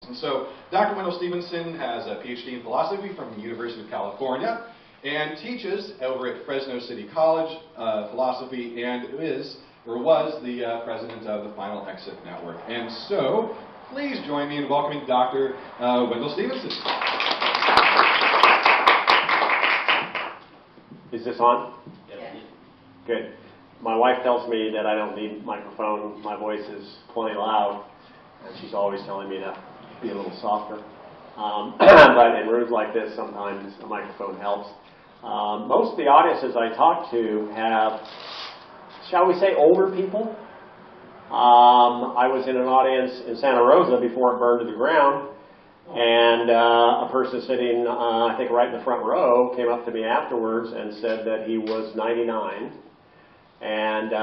And so Dr. Wendell Stephenson has a Ph.D. in philosophy from the University of California and teaches over at Fresno City College philosophy and was the president of the Final Exit Network. And so please join me in welcoming Dr. Wendell Stephenson. Is this on? Yes. Good. My wife tells me that I don't need a microphone. My voice is plenty loud, and she's always telling me to be a little softer. But in rooms like this, sometimes a microphone helps. Most of the audiences I talk to have, shall we say, older people. I was in an audience in Santa Rosa before it burned to the ground, and a person sitting, I think, right in the front row came up to me afterwards and said that he was 99, and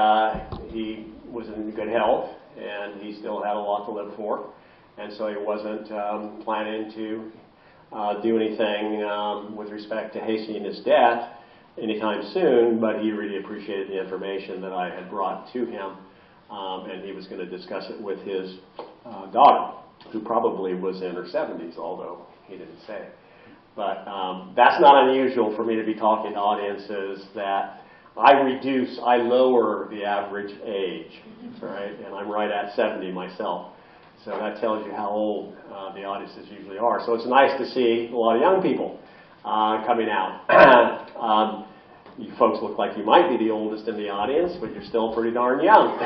he was in good health, and he still had a lot to live for, and so he wasn't planning to do anything with respect to hastening his death anytime soon, but he really appreciated the information that I had brought to him, and he was going to discuss it with his daughter, who probably was in her 70s, although he didn't say. But that's not unusual for me to be talking to audiences that I lower the average age, right? And I'm right at 70 myself. So that tells you how old the audiences usually are. So it's nice to see a lot of young people coming out. You folks look like you might be the oldest in the audience, but you're still pretty darn young.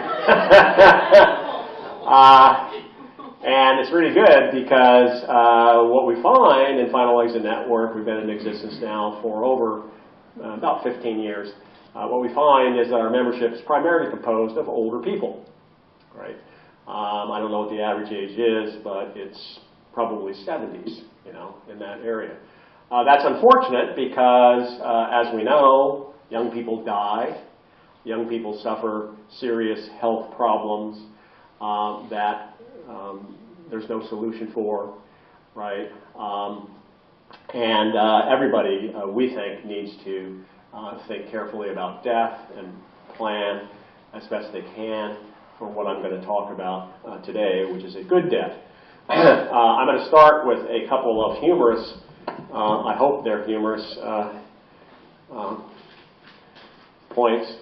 And it's really good because what we find in Final Exit Network, we've been in existence now for over about 15 years. What we find is that our membership is primarily composed of older people, right? I don't know what the average age is, but it's probably 70s, in that area. That's unfortunate because, as we know, young people die. Young people suffer serious health problems that there's no solution for, right? And everybody, we think, needs to think carefully about death and plan as best they can for what I'm going to talk about today, which is a good death. I'm going to start with a couple of humorous, I hope they're humorous, points.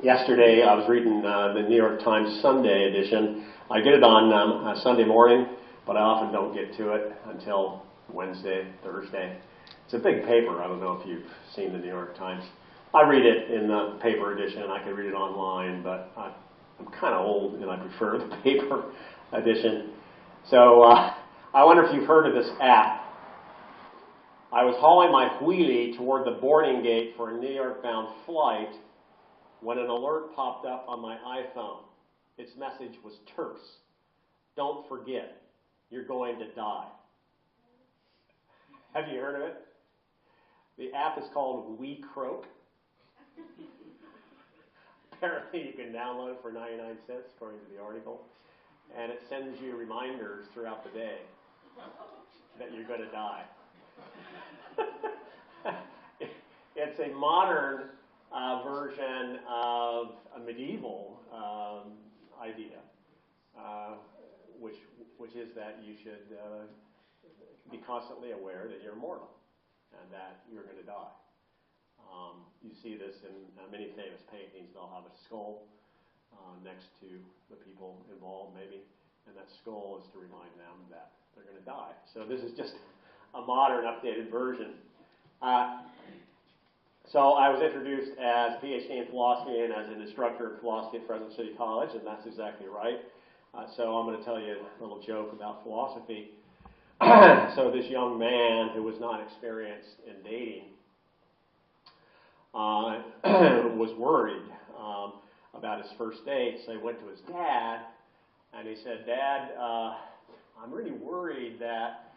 Yesterday, I was reading the New York Times Sunday edition. I get it on Sunday morning, but I often don't get to it until Wednesday, Thursday. It's a big paper. I don't know if you've seen the New York Times. I read it in the paper edition. I can read it online, but I'm kind of old and I prefer the paper edition. So I wonder if you've heard of this app. I was hauling my wheelie toward the boarding gate for a New York-bound flight when an alert popped up on my iPhone. Its message was terse. Don't forget, you're going to die. Have you heard of it? The app is called We Croak. Apparently you can download it for 99 cents, according to the article. And it sends you reminders throughout the day that you're going to die. It's a modern version of a medieval idea, which is that you should be constantly aware that you're mortal and that you're going to die. You see this in many famous paintings. They'll have a skull next to the people involved, maybe, and that skull is to remind them that they're going to die. So this is just a modern, updated version. So I was introduced as Ph.D. in philosophy and as an instructor in philosophy at Fresno City College, and that's exactly right. So I'm going to tell you a little joke about philosophy. So this young man who was not experienced in dating was worried about his first date. So he went to his dad, and he said, "Dad, I'm really worried that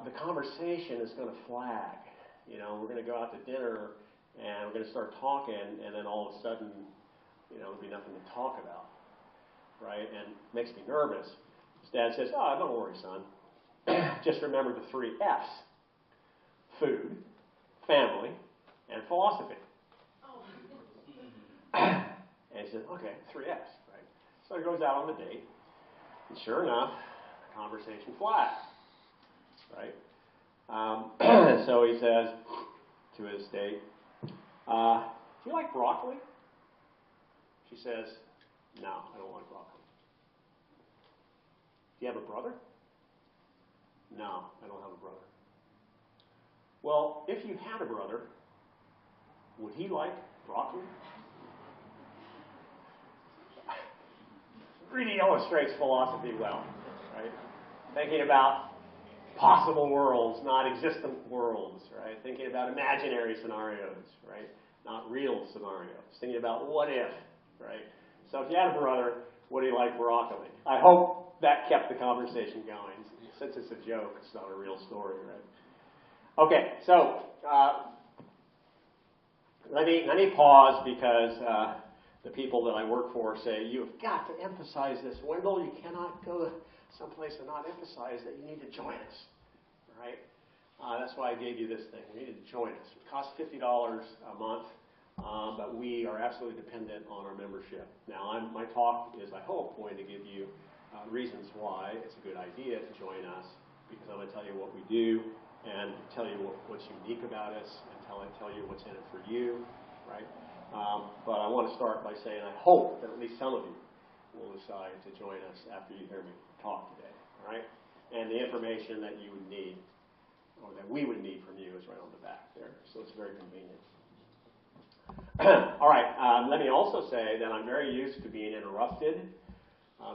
the conversation is going to flag. We're going to go out to dinner, and we're going to start talking, and then all of a sudden, there'll be nothing to talk about, right? And it makes me nervous." His dad says, "Oh, don't worry, son. Just remember the 3 F's: food, family, and philosophy." And he said, "Okay, 3 F's, right?" So he goes out on the date, and sure enough, the conversation flat, right? So he says to his date, do you like broccoli? She says, no, I don't like broccoli. Do you have a brother? No, I don't have a brother. Well, if you had a brother, would he like broccoli? Really illustrates philosophy well, right? Thinking about possible worlds, not existent worlds, right? Thinking about imaginary scenarios, right? Not real scenarios. Thinking about what if, right? So if you had a brother, would he like broccoli? I hope that kept the conversation going. Since it's a joke, it's not a real story, right? Okay, so let me pause because the people that I work for say, you've got to emphasize this. Wendell, you cannot go someplace and not emphasize that you need to join us, all right? That's why I gave you this thing. You need to join us. It costs $50 a month, but we are absolutely dependent on our membership. Now, my talk is, I hope, going to give you reasons why it's a good idea to join us, because I'm going to tell you what we do and tell you what's unique about us and tell you what's in it for you, right? But I want to start by saying I hope that at least some of you will decide to join us after you hear me talk today, all right? And the information that you would need, or that we would need from you, is right on the back there, so it's very convenient. All right, let me also say that I'm very used to being interrupted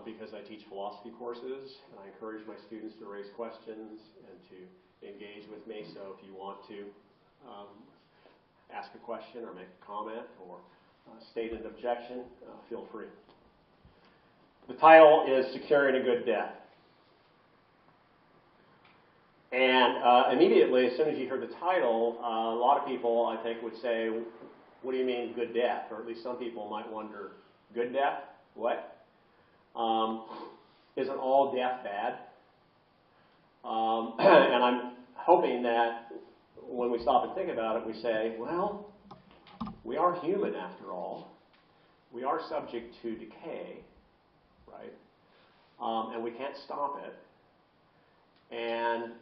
because I teach philosophy courses, and I encourage my students to raise questions and to engage with me. So if you want to ask a question or make a comment or state an objection, feel free. The title is Securing a Good Death. And immediately, as soon as you hear the title, a lot of people, I think, would say, what do you mean good death? Or at least some people might wonder, good death? What? Isn't all death bad? And I'm hoping that when we stop and think about it, we say, well, we are human after all. We are subject to decay, right? And we can't stop it. And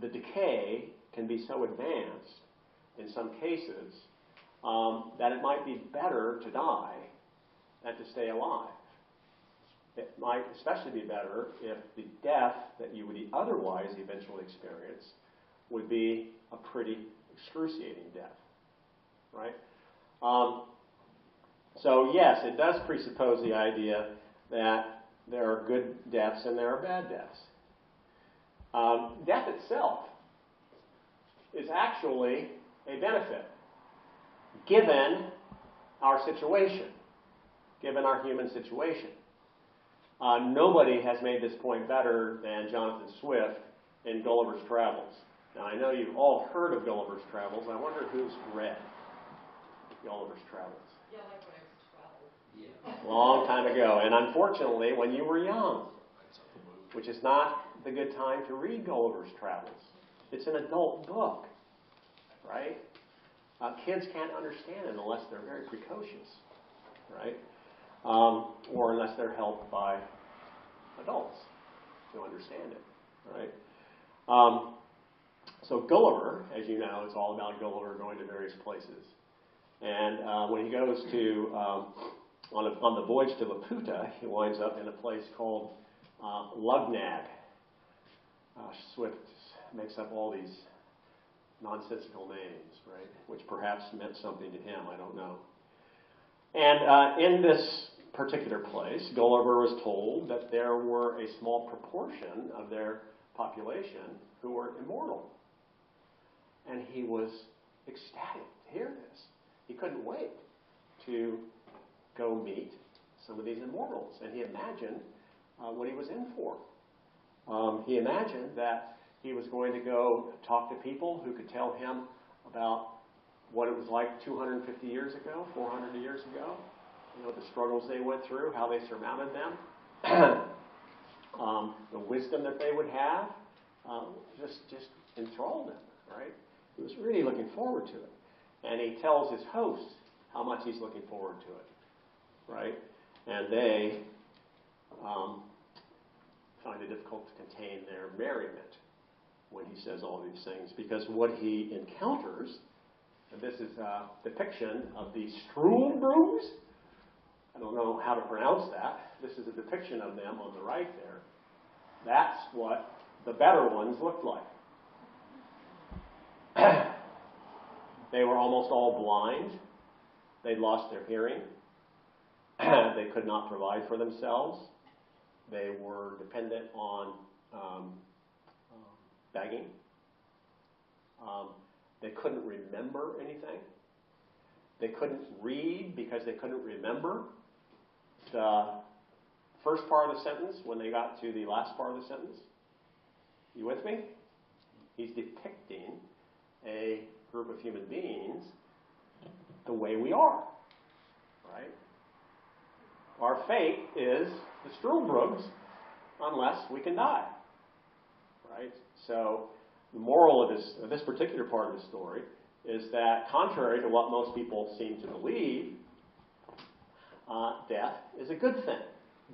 the decay can be so advanced in some cases that it might be better to die than to stay alive. It might especially be better if the death that you would otherwise eventually experience would be a pretty excruciating death, right? So yes, it does presuppose the idea that there are good deaths and there are bad deaths. Death itself is actually a benefit, given our situation, given our human situation. Nobody has made this point better than Jonathan Swift in Gulliver's Travels. Now, I know you've all heard of Gulliver's Travels. I wonder who's read Gulliver's Travels. Yeah, like when I was 12. A long time ago. And unfortunately, when you were young, which is not the good time to read Gulliver's Travels. It's an adult book, right? Kids can't understand it unless they're very precocious, right? Or unless they're helped by adults to understand it, right? So Gulliver, as you know, it's all about Gulliver going to various places. And when he goes to, on the voyage to Laputa, he winds up in a place called Lugnag. Swift makes up all these nonsensical names, right? Which perhaps meant something to him, I don't know. And in this particular place, Gulliver was told that there were a small proportion of their population who were immortal. And he was ecstatic to hear this. He couldn't wait to go meet some of these immortals. And he imagined what he was in for. He imagined that he was going to go talk to people who could tell him about what it was like 250 years ago, 400 years ago, the struggles they went through, how they surmounted them, the wisdom that they would have, just enthralled him, right? He was really looking forward to it. And he tells his host how much he's looking forward to it, right? And they find it difficult to contain their merriment when he says all these things, because what he encounters, and this is a depiction of the Struelbrugs. I don't know how to pronounce that. This is a depiction of them on the right there. That's what the better ones looked like. They were almost all blind. They'd lost their hearing. They could not provide for themselves. They were dependent on begging. They couldn't remember anything. They couldn't read because they couldn't remember the first part of the sentence when they got to the last part of the sentence. You with me? He's depicting a group of human beings the way we are, right? Our fate is the Struelbrugs unless we can die, right? So the moral of this particular part of the story is that, contrary to what most people seem to believe, death is a good thing,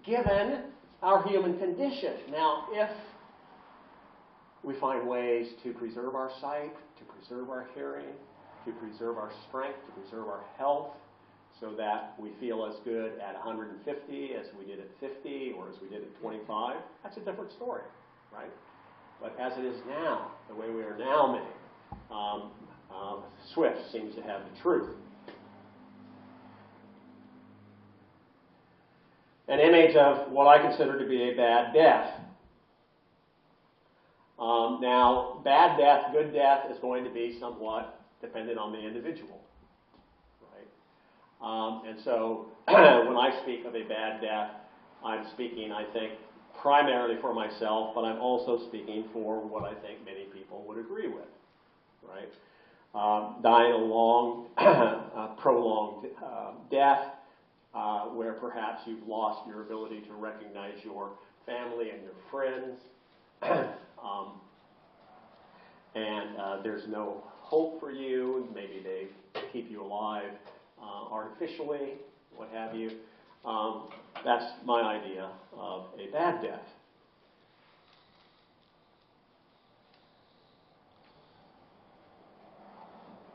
given our human condition. Now, if we find ways to preserve our sight, to preserve our hearing, to preserve our strength, to preserve our health, so that we feel as good at 150 as we did at 50 or as we did at 25, that's a different story, right? But as it is now, the way we are now made, Swift seems to have the truth. An image of what I consider to be a bad death. Now, bad death, good death is going to be somewhat dependent on the individual, right? And so when I speak of a bad death, I'm speaking, I think, primarily for myself, but I'm also speaking for what I think many people would agree with, right? Dying a long, prolonged death, where perhaps you've lost your ability to recognize your family and your friends, and there's no hope for you. Maybe they keep you alive artificially, what have you. That's my idea of a bad death.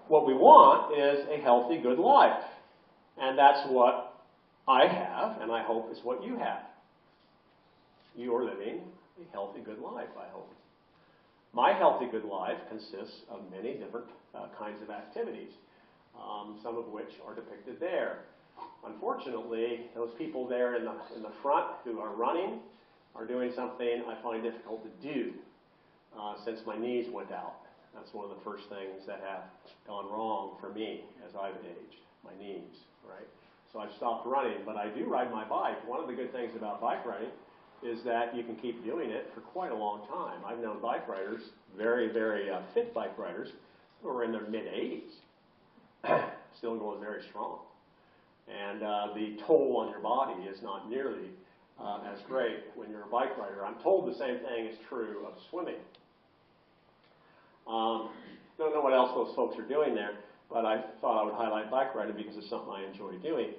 What we want is a healthy, good life. And that's what I have, and I hope is what you have. You're living a healthy, good life, I hope. My healthy, good life consists of many different kinds of activities, some of which are depicted there. Unfortunately, those people there in the front who are running are doing something I find difficult to do since my knees went out. That's one of the first things that have gone wrong for me as I've aged, my knees, right? So I've stopped running, but I do ride my bike. One of the good things about bike riding is that you can keep doing it for quite a long time. I've known bike riders, very, very fit bike riders, who are in their mid-80s, still going very strong. And the toll on your body is not nearly as great when you're a bike rider. I'm told the same thing is true of swimming. Don't know what else those folks are doing there, but I thought I would highlight bike riding because it's something I enjoy doing.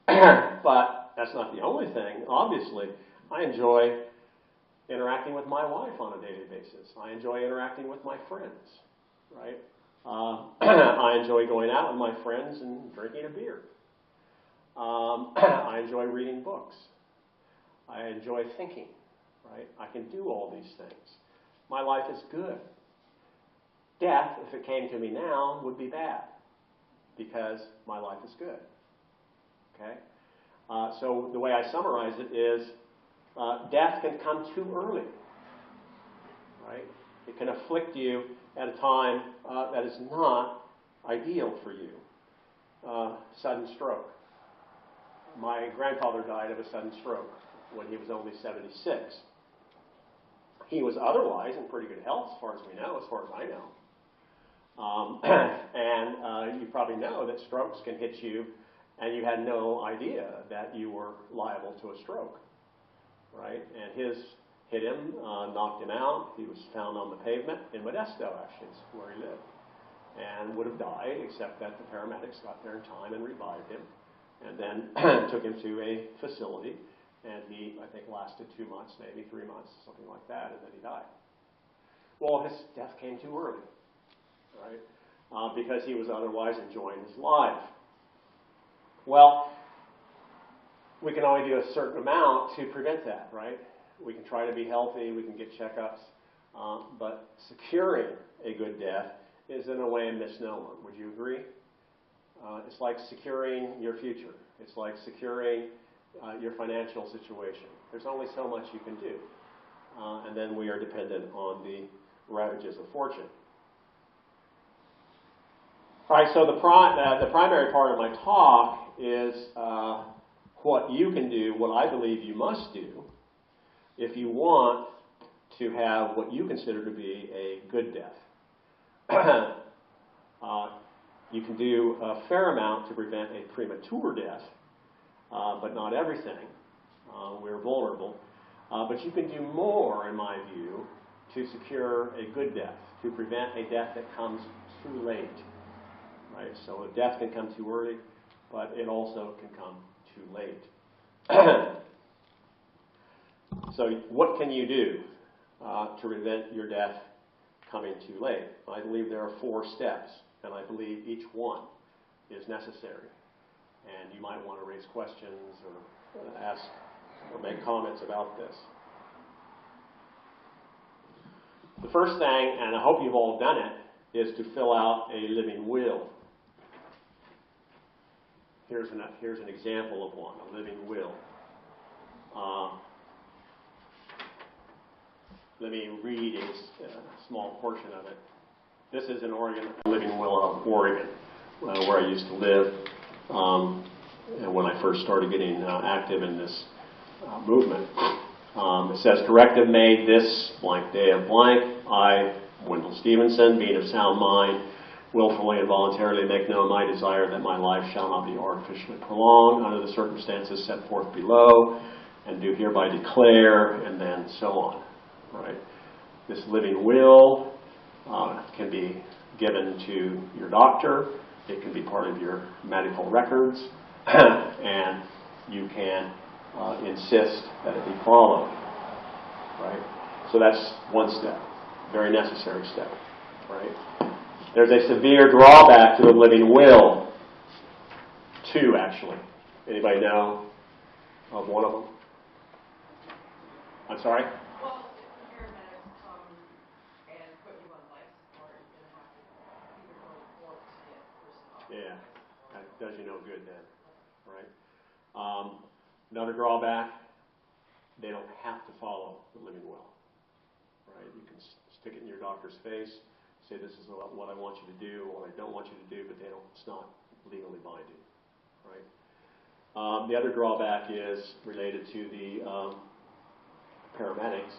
But that's not the only thing. Obviously, I enjoy interacting with my wife on a daily basis. I enjoy interacting with my friends, right? I enjoy going out with my friends and drinking a beer. I enjoy reading books. I enjoy thinking, right? I can do all these things. My life is good. Death, if it came to me now, would be bad because my life is good. Okay? So the way I summarize it is death can come too early, right? It can afflict you at a time that is not ideal for you. Sudden stroke. My grandfather died of a sudden stroke when he was only 76. He was otherwise in pretty good health, as far as we know, as far as I know. And you probably know that strokes can hit you, and you had no idea that you were liable to a stroke, right? And his hit him, knocked him out. He was found on the pavement in Modesto, actually, is where he lived, and would have died, except that the paramedics got there in time and revived him, and then took him to a facility And he, I think, lasted 2 months, maybe 3 months, something like that, and then he died. Well, his death came too early, right? Because he was otherwise enjoying his life. Well, we can only do a certain amount to prevent that, right? We can try to be healthy, we can get checkups, but securing a good death is in a way a misnomer. Would you agree? It's like securing your future. It's like securing your financial situation. There's only so much you can do. And then we are dependent on the ravages of fortune. All right, so the primary part of my talk is what you can do, what I believe you must do, if you want to have what you consider to be a good death. You can do a fair amount to prevent a premature death, but not everything. We're vulnerable. But you can do more, in my view, to secure a good death, to prevent a death that comes too late. Right? So a death can come too early, but it also can come too late. So what can you do to prevent your death coming too late? I believe there are 4 steps, and I believe each one is necessary. And you might want to raise questions or ask or make comments about this. The first thing, and I hope you've all done it, is to fill out a living will. Here's an example of one, a living will. Let me read a small portion of it. This is an Oregon, a living will of Oregon, where I used to live and when I first started getting active in this movement. It says, corrective made this blank day of blank. I, Wendell Stephenson, being of sound mind, willfully and voluntarily make known my desire that my life shall not be artificially prolonged under the circumstances set forth below, and do hereby declare, and then so on. Right? This living will can be given to your doctor. It can be part of your medical records, and you can insist that it be followed. Right? So that's one step, very necessary step. Right? There's a severe drawback to the living will. 2, actually. Anybody know of one of them? I'm sorry? Well, if the paramedics come and put you on life support, you're going to have to either go to court to get personnel. Yeah, that does you no good then, right? Another drawback, they don't have to follow the living will, right? You can stick it in your doctor's face, say this is what I want you to do or what I don't want you to do, but it's not legally binding, right? The other drawback is related to the paramedics.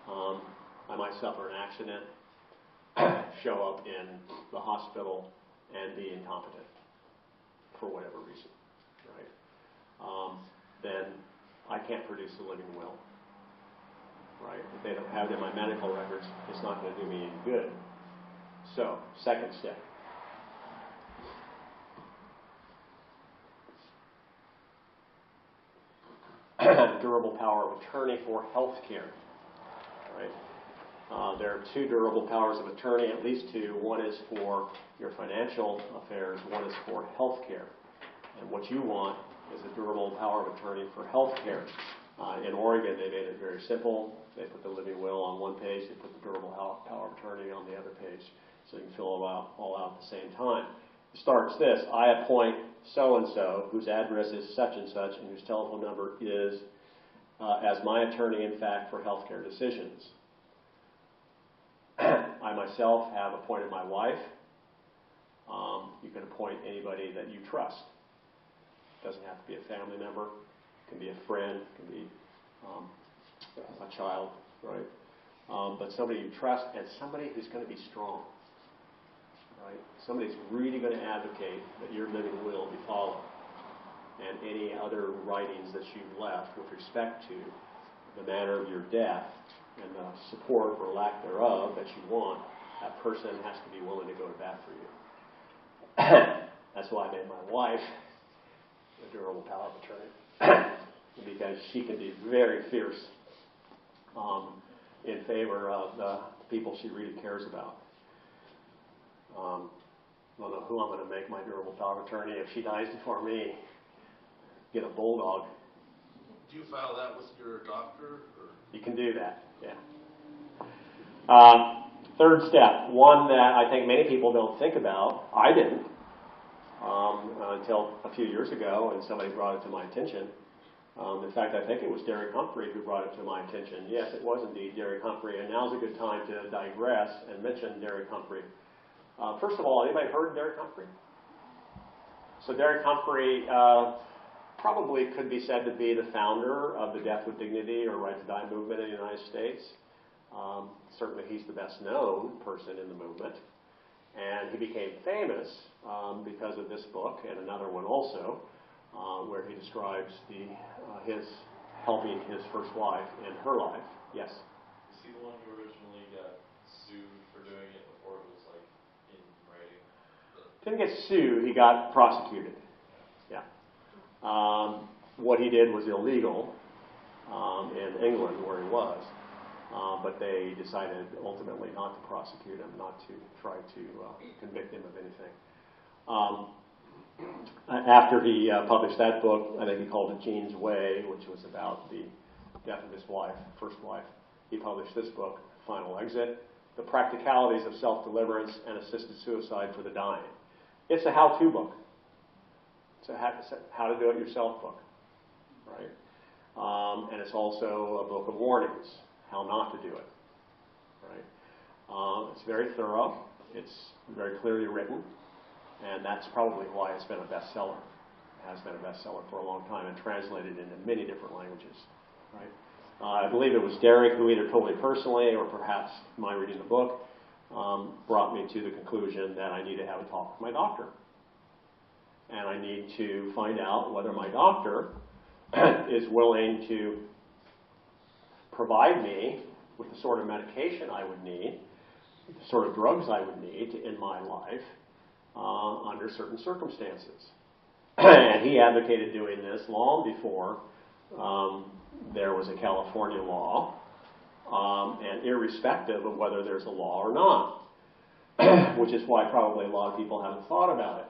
I might suffer an accident, show up in the hospital, and be incompetent for whatever reason, right? Then I can't produce a living will, right? If they don't have it in my medical records, it's not going to do me any good. So, second step. Durable power of attorney for health care. Right? There are 2 durable powers of attorney, at least 2. One is for your financial affairs, one is for health care. And what you want is a durable power of attorney for health care. In Oregon, they made it very simple. They put the living will on one page, they put the durable power of attorney on the other page, so you can fill it all out at the same time. It starts this: I appoint so-and-so, whose address is such and such, and whose telephone number is as my attorney, in fact, for healthcare decisions. I myself have appointed my wife. You can appoint anybody that you trust. It doesn't have to be a family member. It can be a friend. It can be a child, right? But somebody you trust, and somebody who's going to be strong, right? Somebody who's really going to advocate that your living will be followed. And any other writings that you've left with respect to the manner of your death and the support or lack thereof that you want, that person has to be willing to go to bat for you. That's why I made my wife a durable power of attorney. because she can be very fierce in favor of the people she really cares about. I don't know who I'm going to make my durable dog attorney. If she dies before me, get a bulldog. Do you file that with your doctor? Or? You can do that, yeah. Third step, one that I think many people don't think about. I didn't until a few years ago, and somebody brought it to my attention. In fact, I think it was Derek Humphry who brought it to my attention. Yes, it was indeed Derek Humphry, and now's a good time to digress and mention Derek Humphry. First of all, anybody heard of Derek Humphry? So Derek Humphry probably could be said to be the founder of the Death with Dignity or Right to Die movement in the United States. Certainly he's the best known person in the movement. And he became famous because of this book and another one also, where he describes his helping his first wife in her life. Yes? Is he the one who originally got sued for doing it before it was like in writing? Didn't get sued, he got prosecuted. Yeah. What he did was illegal in England where he was. But they decided ultimately not to prosecute him, not to try to convict him of anything. After he published that book, I think he called it Jean's Way, which was about the death of his wife, first wife, he published this book, Final Exit, The Practicalities of Self-Deliverance and Assisted Suicide for the Dying. It's a how-to book. It's a how to do it yourself book, right? And it's also a book of warnings. How not to do it, right? It's very thorough. It's very clearly written, and that's probably why it's been a bestseller. It has been a bestseller for a long time and translated into many different languages, right? I believe it was Derek who either told me personally or perhaps my reading the book brought me to the conclusion that I need to have a talk with my doctor. And I need to find out whether my doctor is willing to provide me with the sort of medication I would need, the sort of drugs I would need to end my life under certain circumstances. And he advocated doing this long before there was a California law, and irrespective of whether there's a law or not, which is why probably a lot of people haven't thought about it,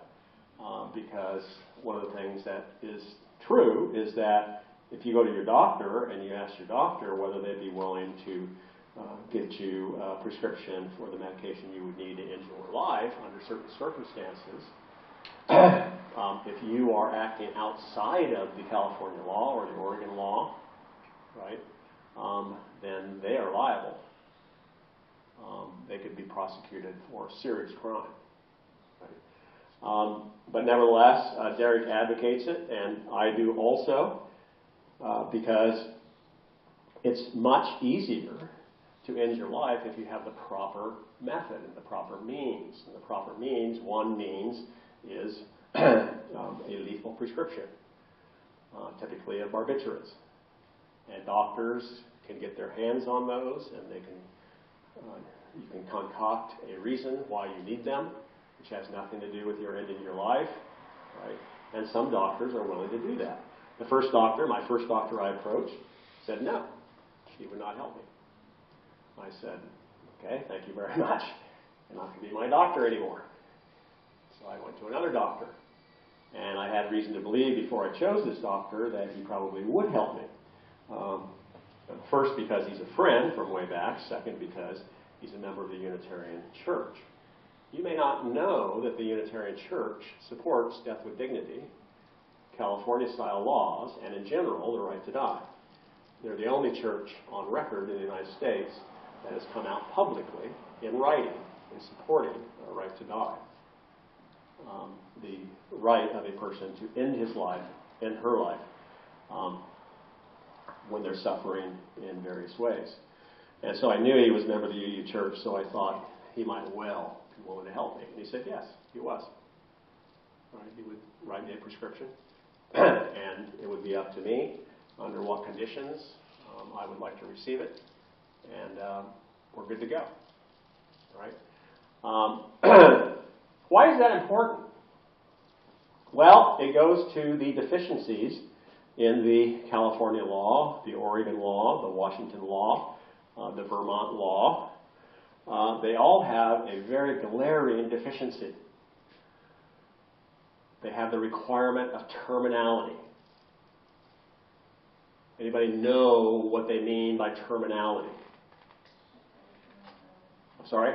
because one of the things that is true is that if you go to your doctor and you ask your doctor whether they'd be willing to get you a prescription for the medication you would need to end your life under certain circumstances, if you are acting outside of the California law or the Oregon law, right, then they are liable. They could be prosecuted for serious crime. Right? But nevertheless, Derek advocates it, and I do also. Because it's much easier to end your life if you have the proper method and the proper means. And the proper means, one means, is a lethal prescription, typically of barbiturates. And doctors can get their hands on those, and they can you can concoct a reason why you need them, which has nothing to do with your ending your life, right? And some doctors are willing to do that. The first doctor, my first doctor I approached, said no, she would not help me. I said, okay, thank you very much. You're not going to be my doctor anymore. So I went to another doctor. And I had reason to believe before I chose this doctor that he probably would help me. First, because he's a friend from way back. Second, because he's a member of the Unitarian Church. You may not know that the Unitarian Church supports death with dignity, California-style laws, and in general, the right to die. They're the only church on record in the United States that has come out publicly in writing in supporting a right to die. The right of a person to end his life, end her life, when they're suffering in various ways. And so I knew he was a member of the UU Church, so I thought he might well be willing to help me. And he said yes, he was. Right, he would write me a prescription, and it would be up to me under what conditions I would like to receive it, and we're good to go. Right? Why is that important? Well, it goes to the deficiencies in the California law, the Oregon law, the Washington law, the Vermont law, they all have a very glaring deficiency. They have the requirement of terminality. Anybody know what they mean by terminality? I'm sorry?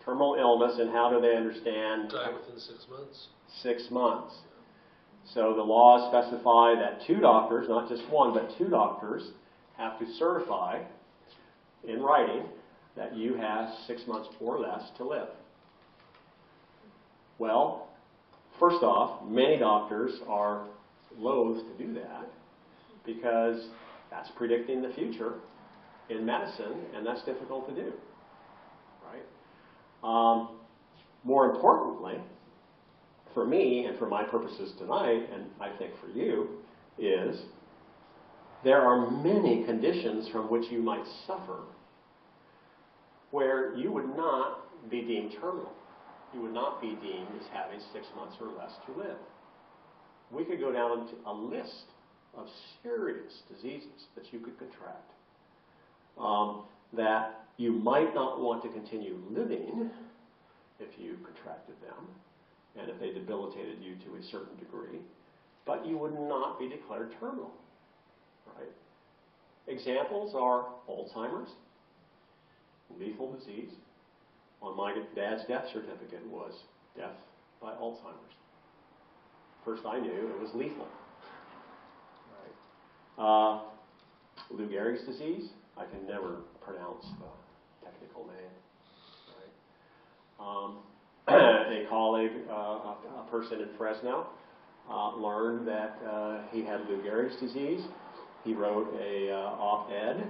Terminal illness, and how do they understand? Die within 6 months. 6 months. So the laws specify that 2 doctors, not just one, but 2 doctors, have to certify in writing that you have 6 months or less to live. Well, first off, many doctors are loath to do that because that's predicting the future in medicine, and that's difficult to do. Right? More importantly, for me and for my purposes tonight, and I think for you, is there are many conditions from which you might suffer where you would not be deemed terminal. You would not be deemed as having 6 months or less to live. We could go down into a list of serious diseases that you could contract that you might not want to continue living if you contracted them, and if they debilitated you to a certain degree, but you would not be declared terminal. Right? Examples are Alzheimer's, lethal disease. On my dad's death certificate was death by Alzheimer's. First I knew it was lethal. Right? Lou Gehrig's disease, I can never pronounce the technical name. Right? A colleague, a person in Fresno, learned that he had Lou Gehrig's disease. He wrote a op-ed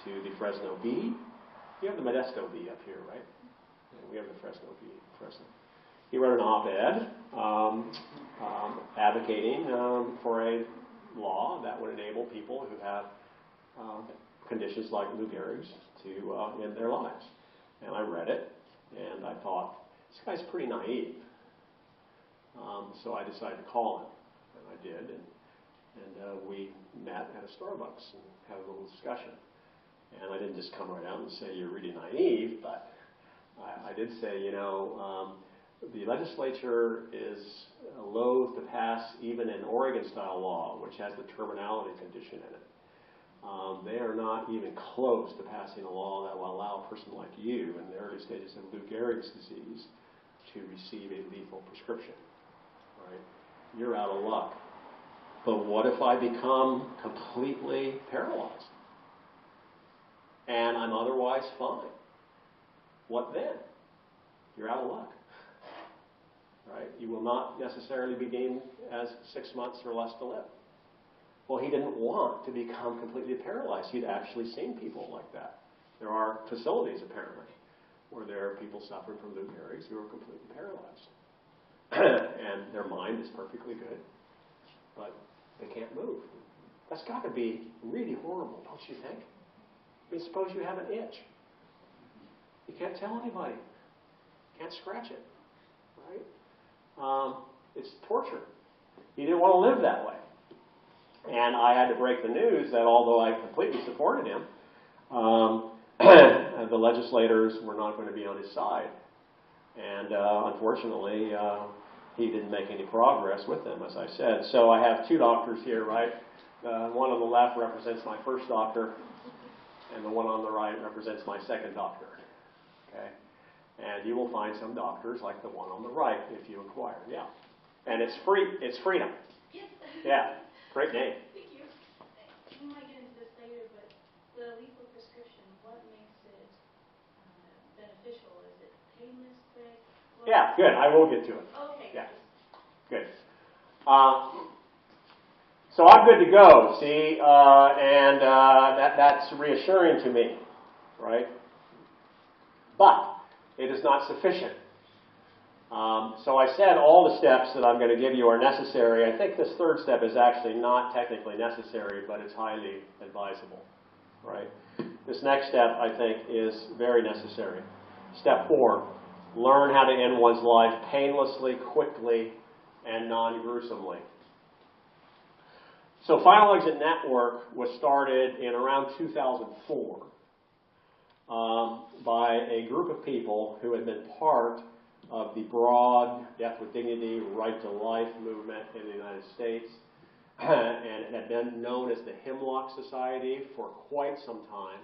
to the Fresno Bee. You have the Modesto Bee up here, right? We have the Fresno Bee in Fresno. He wrote an op-ed advocating for a law that would enable people who have conditions like Lou Gehrig's to end their lives. And I read it, and I thought, this guy's pretty naive. So I decided to call him, and I did, and we met at a Starbucks and had a little discussion. And I didn't just come right out and say, you're really naive, but I did say, the legislature is loath to pass even an Oregon-style law, which has the terminality condition in it. They are not even close to passing a law that will allow a person like you in the early stages of Lou Gehrig's disease to receive a lethal prescription. Right? You're out of luck. But what if I become completely paralyzed? And I'm otherwise fine. What then? You're out of luck. Right? You will not necessarily be deemed as 6 months or less to live. Well, he didn't want to become completely paralyzed. He'd actually seen people like that. There are facilities, apparently, where there are people suffering from Lou Gehrig's who are completely paralyzed. And their mind is perfectly good, but they can't move. That's got to be really horrible, don't you think? I mean, suppose you have an itch. You can't tell anybody. Can't scratch it. Right? It's torture. He didn't want to live that way. And I had to break the news that although I completely supported him, the legislators were not going to be on his side. And unfortunately, he didn't make any progress with them, as I said. So I have 2 doctors here, right? One on the left represents my first doctor, and the one on the right represents my second doctor. Okay? And you will find some doctors like the one on the right if you inquire. Yeah. And it's free. It's freedom. Yes. Yeah. Great name. Thank you. We might get into this later, but the lethal prescription, what makes it beneficial? Is it painless, quick? Yeah, good. I will get to it. Okay. Yeah. Good. So I'm good to go, see, and that's reassuring to me, right? But it is not sufficient. So I said all the steps that I'm going to give you are necessary. I think this third step is actually not technically necessary, but it's highly advisable, right? This next step, I think, is very necessary. Step 4, learn how to end one's life painlessly, quickly, and non-gruesomely. So Final Exit Network was started in around 2004 by a group of people who had been part of the broad Death with Dignity, Right to Life movement in the United States, and it had been known as the Hemlock Society for quite some time.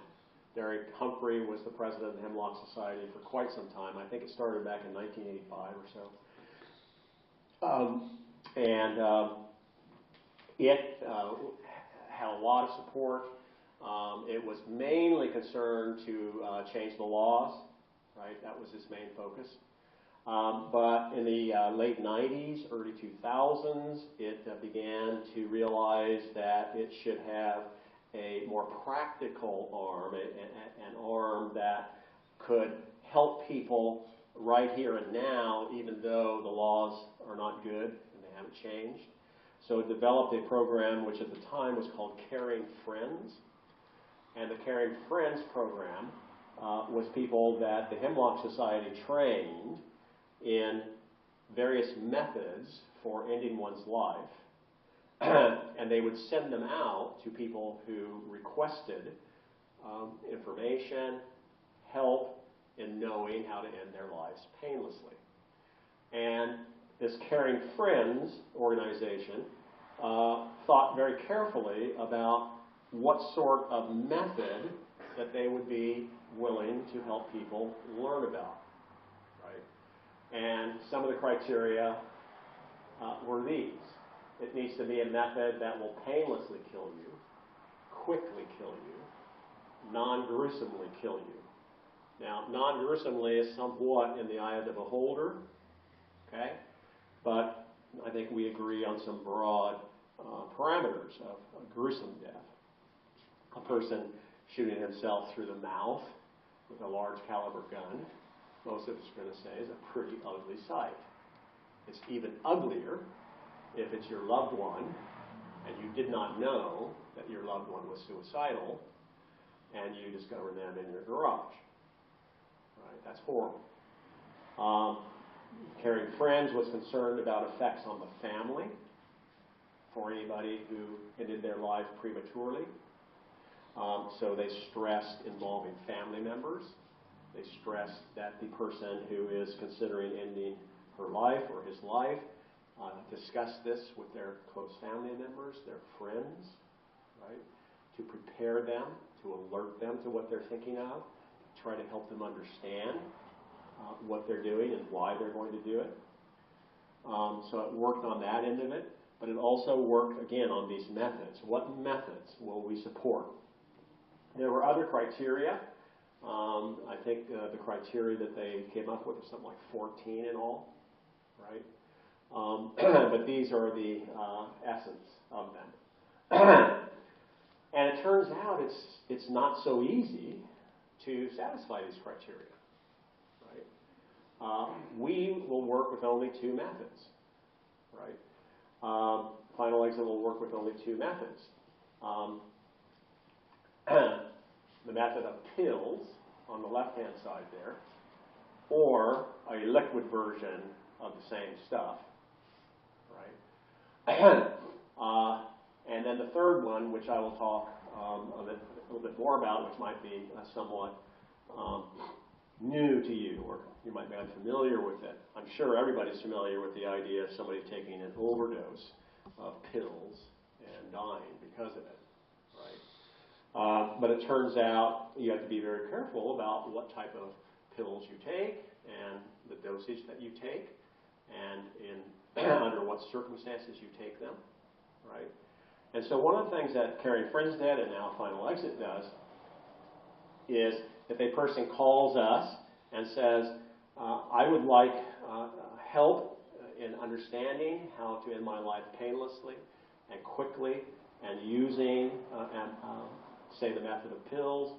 Derek Humphry was the president of the Hemlock Society for quite some time. I think it started back in 1985 or so. It had a lot of support. It was mainly concerned to change the laws, right? That was its main focus. But in the late 90s, early 2000s, it began to realize that it should have a more practical arm, an arm that could help people right here and now, even though the laws are not good and they haven't changed. So it developed a program which at the time was called Caring Friends. And the Caring Friends program was people that the Hemlock Society trained in various methods for ending one's life. And they would send them out to people who requested information, help in knowing how to end their lives painlessly. And this Caring Friends organization thought very carefully about what sort of method that they would be willing to help people learn about, right? And some of the criteria were these. It needs to be a method that will painlessly kill you, quickly kill you, non-gruesomely kill you. Now, non-gruesomely is somewhat in the eye of the beholder, okay? But I think we agree on some broad parameters of a gruesome death. A person shooting himself through the mouth with a large caliber gun, most of us are going to say is a pretty ugly sight. It's even uglier if it's your loved one and you did not know that your loved one was suicidal and you discover them in your garage. Right? That's horrible. Caring Friends was concerned about effects on the family for anybody who ended their life prematurely. So they stressed involving family members. They stressed that the person who is considering ending her life or his life discuss this with their close family members, their friends, right? To prepare them, to alert them to what they're thinking of, to try to help them understand what they're doing and why they're going to do it. So it worked on that end of it, but it also worked, again, on these methods. What methods will we support? There were other criteria. I think the criteria that they came up with was something like 14 in all, right? But these are the essence of them. And it turns out it's not so easy to satisfy these criteria, right? We will work with only two methods, right? Final Exit will work with only two methods. The method of pills on the left-hand side there, or a liquid version of the same stuff, right? And then the third one, which I will talk a little bit more about, which might be somewhat new to you, or you might be unfamiliar with it. I'm sure everybody's familiar with the idea of somebody taking an overdose of pills and dying because of it, right? But it turns out you have to be very careful about what type of pills you take and the dosage that you take and under what circumstances you take them, right? And so one of the things that Caring Friends did and now Final Exit does is if a person calls us and says, I would like help in understanding how to end my life painlessly and quickly and using, say, the method of pills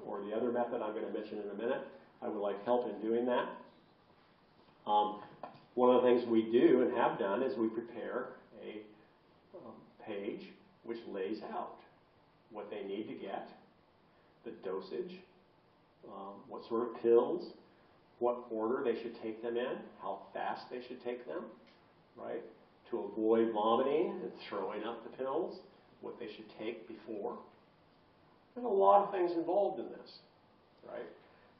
or the other method I'm going to mention in a minute. I would like help in doing that. One of the things we do and have done is we prepare a page which lays out what they need to get, the dosage, what sort of pills, what order they should take them in, how fast they should take them, right? to avoid vomiting and throwing up the pills, what they should take before. There's a lot of things involved in this, right?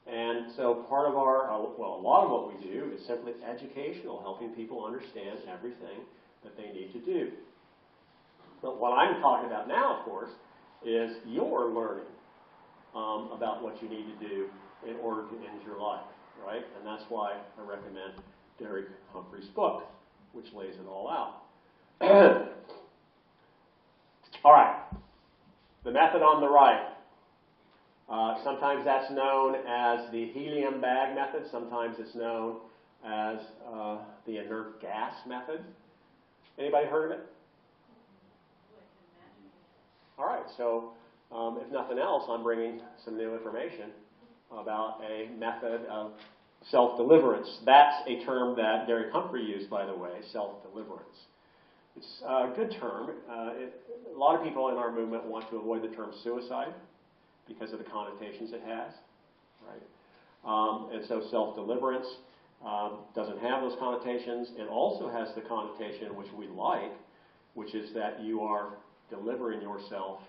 And so part of our, well, a lot of what we do is simply educational, helping people understand everything that they need to do. But what I'm talking about now, of course, is your learning about what you need to do in order to end your life, right? And that's why I recommend Derek Humphry's book, which lays it all out. All right, the method on the right. Sometimes that's known as the helium bag method. Sometimes it's known as the inert gas method. Anybody heard of it? All right, so if nothing else, I'm bringing some new information about a method of self-deliverance. That's a term that Derek Humphry used, by the way, self-deliverance. It's a good term. A lot of people in our movement want to avoid the term suicide because of the connotations it has, right? And so self-deliverance doesn't have those connotations, and also has the connotation which we like, which is that you are delivering yourself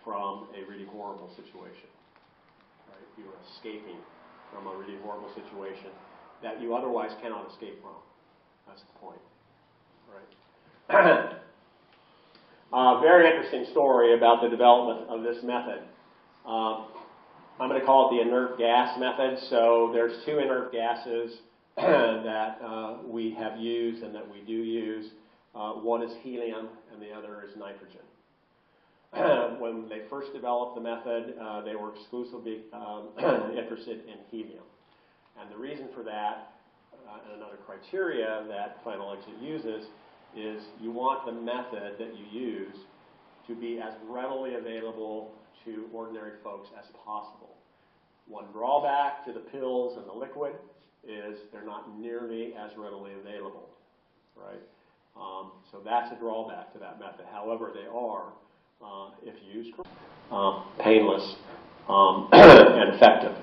from a really horrible situation, right? You are escaping from a really horrible situation that you otherwise cannot escape from. That's the point, right? Very interesting story about the development of this method. I'm going to call it the inert gas method. So there's two inert gases that we have used and that we do use. One is helium and the other is nitrogen. When they first developed the method, they were exclusively interested in helium. And the reason for that, and another criteria that Final Exit uses, is you want the method that you use to be as readily available to ordinary folks as possible. One drawback to the pills and the liquid is they're not nearly as readily available, right? So that's a drawback to that method. However, they are, if used correctly, painless and effective.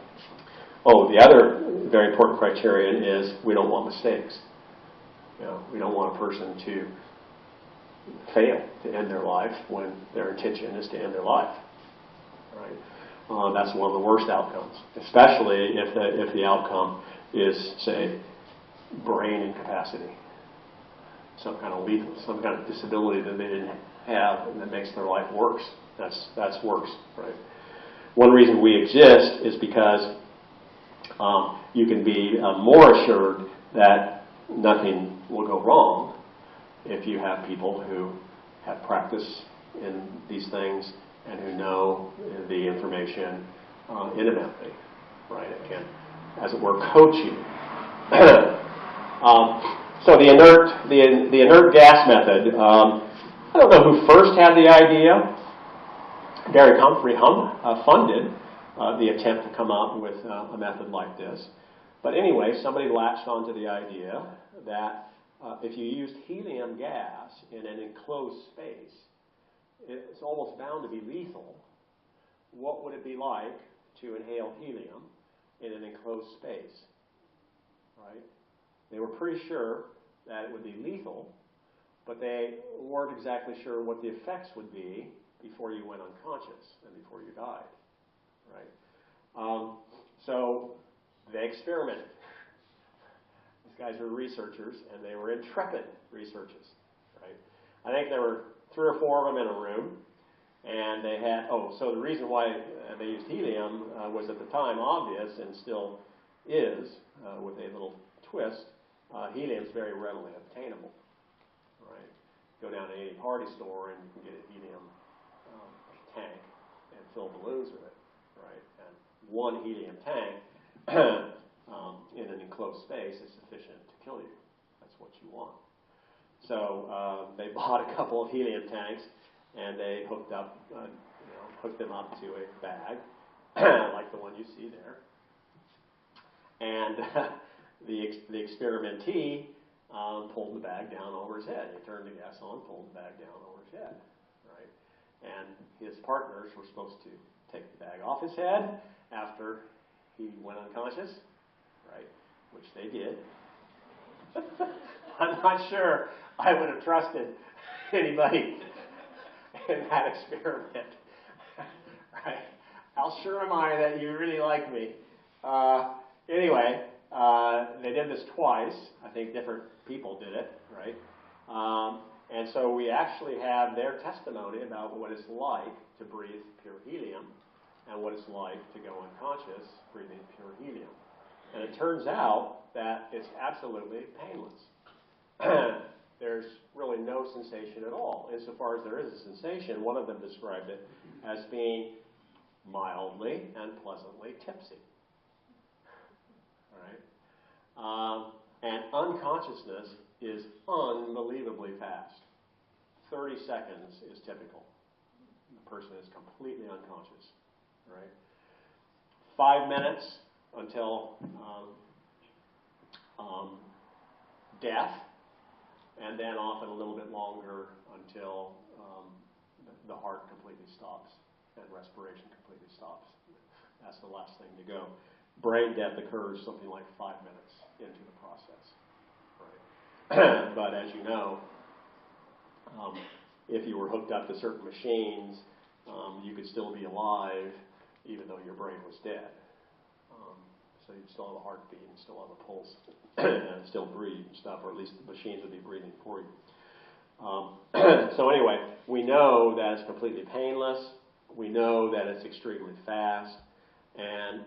Oh, the other very important criterion is we don't want mistakes. You know, we don't want a person to fail to end their life when their intention is to end their life. Right? That's one of the worst outcomes, especially if the outcome is, say, brain incapacity, some kind of lethal, some kind of disability that they didn't have and that makes their life worse. That's worse, right? One reason we exist is because you can be more assured that nothing will go wrong if you have people who have practice in these things and who know the information intimately, right? It can, as it were, coach you. So the inert gas method. I don't know who first had the idea. Derek Humphry funded the attempt to come up with a method like this. But anyway, somebody latched onto the idea that if you used helium gas in an enclosed space, it's almost bound to be lethal. What would it be like to inhale helium in an enclosed space? Right? They were pretty sure that it would be lethal, but they weren't exactly sure what the effects would be before you went unconscious and before you died. Right? So they experimented. These guys were researchers, and they were intrepid researchers. Right? I think there were 3 or 4 of them in a room, and they had, so the reason why they used helium was at the time obvious, and still is, with a little twist. Helium is very readily obtainable. Right? Go down to any party store, and you can get a helium tank and fill balloons with it. Right? And one helium tank in an enclosed space is sufficient to kill you. That's what you want. So they bought a couple of helium tanks, and they hooked them up to a bag, like the one you see there. And the experimentee pulled the bag down over his head. He turned the gas on, pulled the bag down over his head. Right? And his partners were supposed to take the bag off his head after he went unconscious, right? Which they did. I'm not sure I would have trusted anybody in that experiment. Right? How sure am I that you really like me? Anyway, they did this twice. I think different people did it, right? And so we actually have their testimony about what it's like to breathe pure helium and what it's like to go unconscious breathing pure helium. And it turns out that it's absolutely painless. There's really no sensation at all. Insofar as there is a sensation, one of them described it as being mildly and pleasantly tipsy. All right? And unconsciousness is unbelievably fast. 30 seconds is typical. The person is completely unconscious. Right? 5 minutes until death, and then often a little bit longer until the heart completely stops and respiration completely stops. That's the last thing to go. Brain death occurs something like 5 minutes into the process. Right? But as you know, if you were hooked up to certain machines, you could still be alive even though your brain was dead. So you'd still have a heartbeat and still have a pulse and still breathe and stuff, or at least the machines would be breathing for you. So anyway, we know that it's completely painless. We know that it's extremely fast, and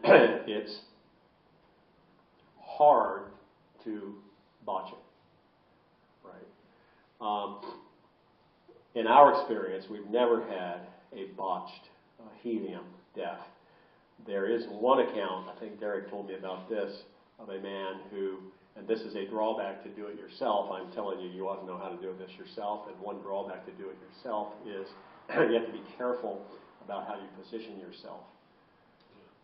it's hard to botch it. Right? In our experience, we've never had a botched helium death. There is one account, I think Derek told me about this, of a man who, and this is a drawback to do it yourself. I'm telling you, you ought to know how to do this yourself. And one drawback to do it yourself is you have to be careful about how you position yourself.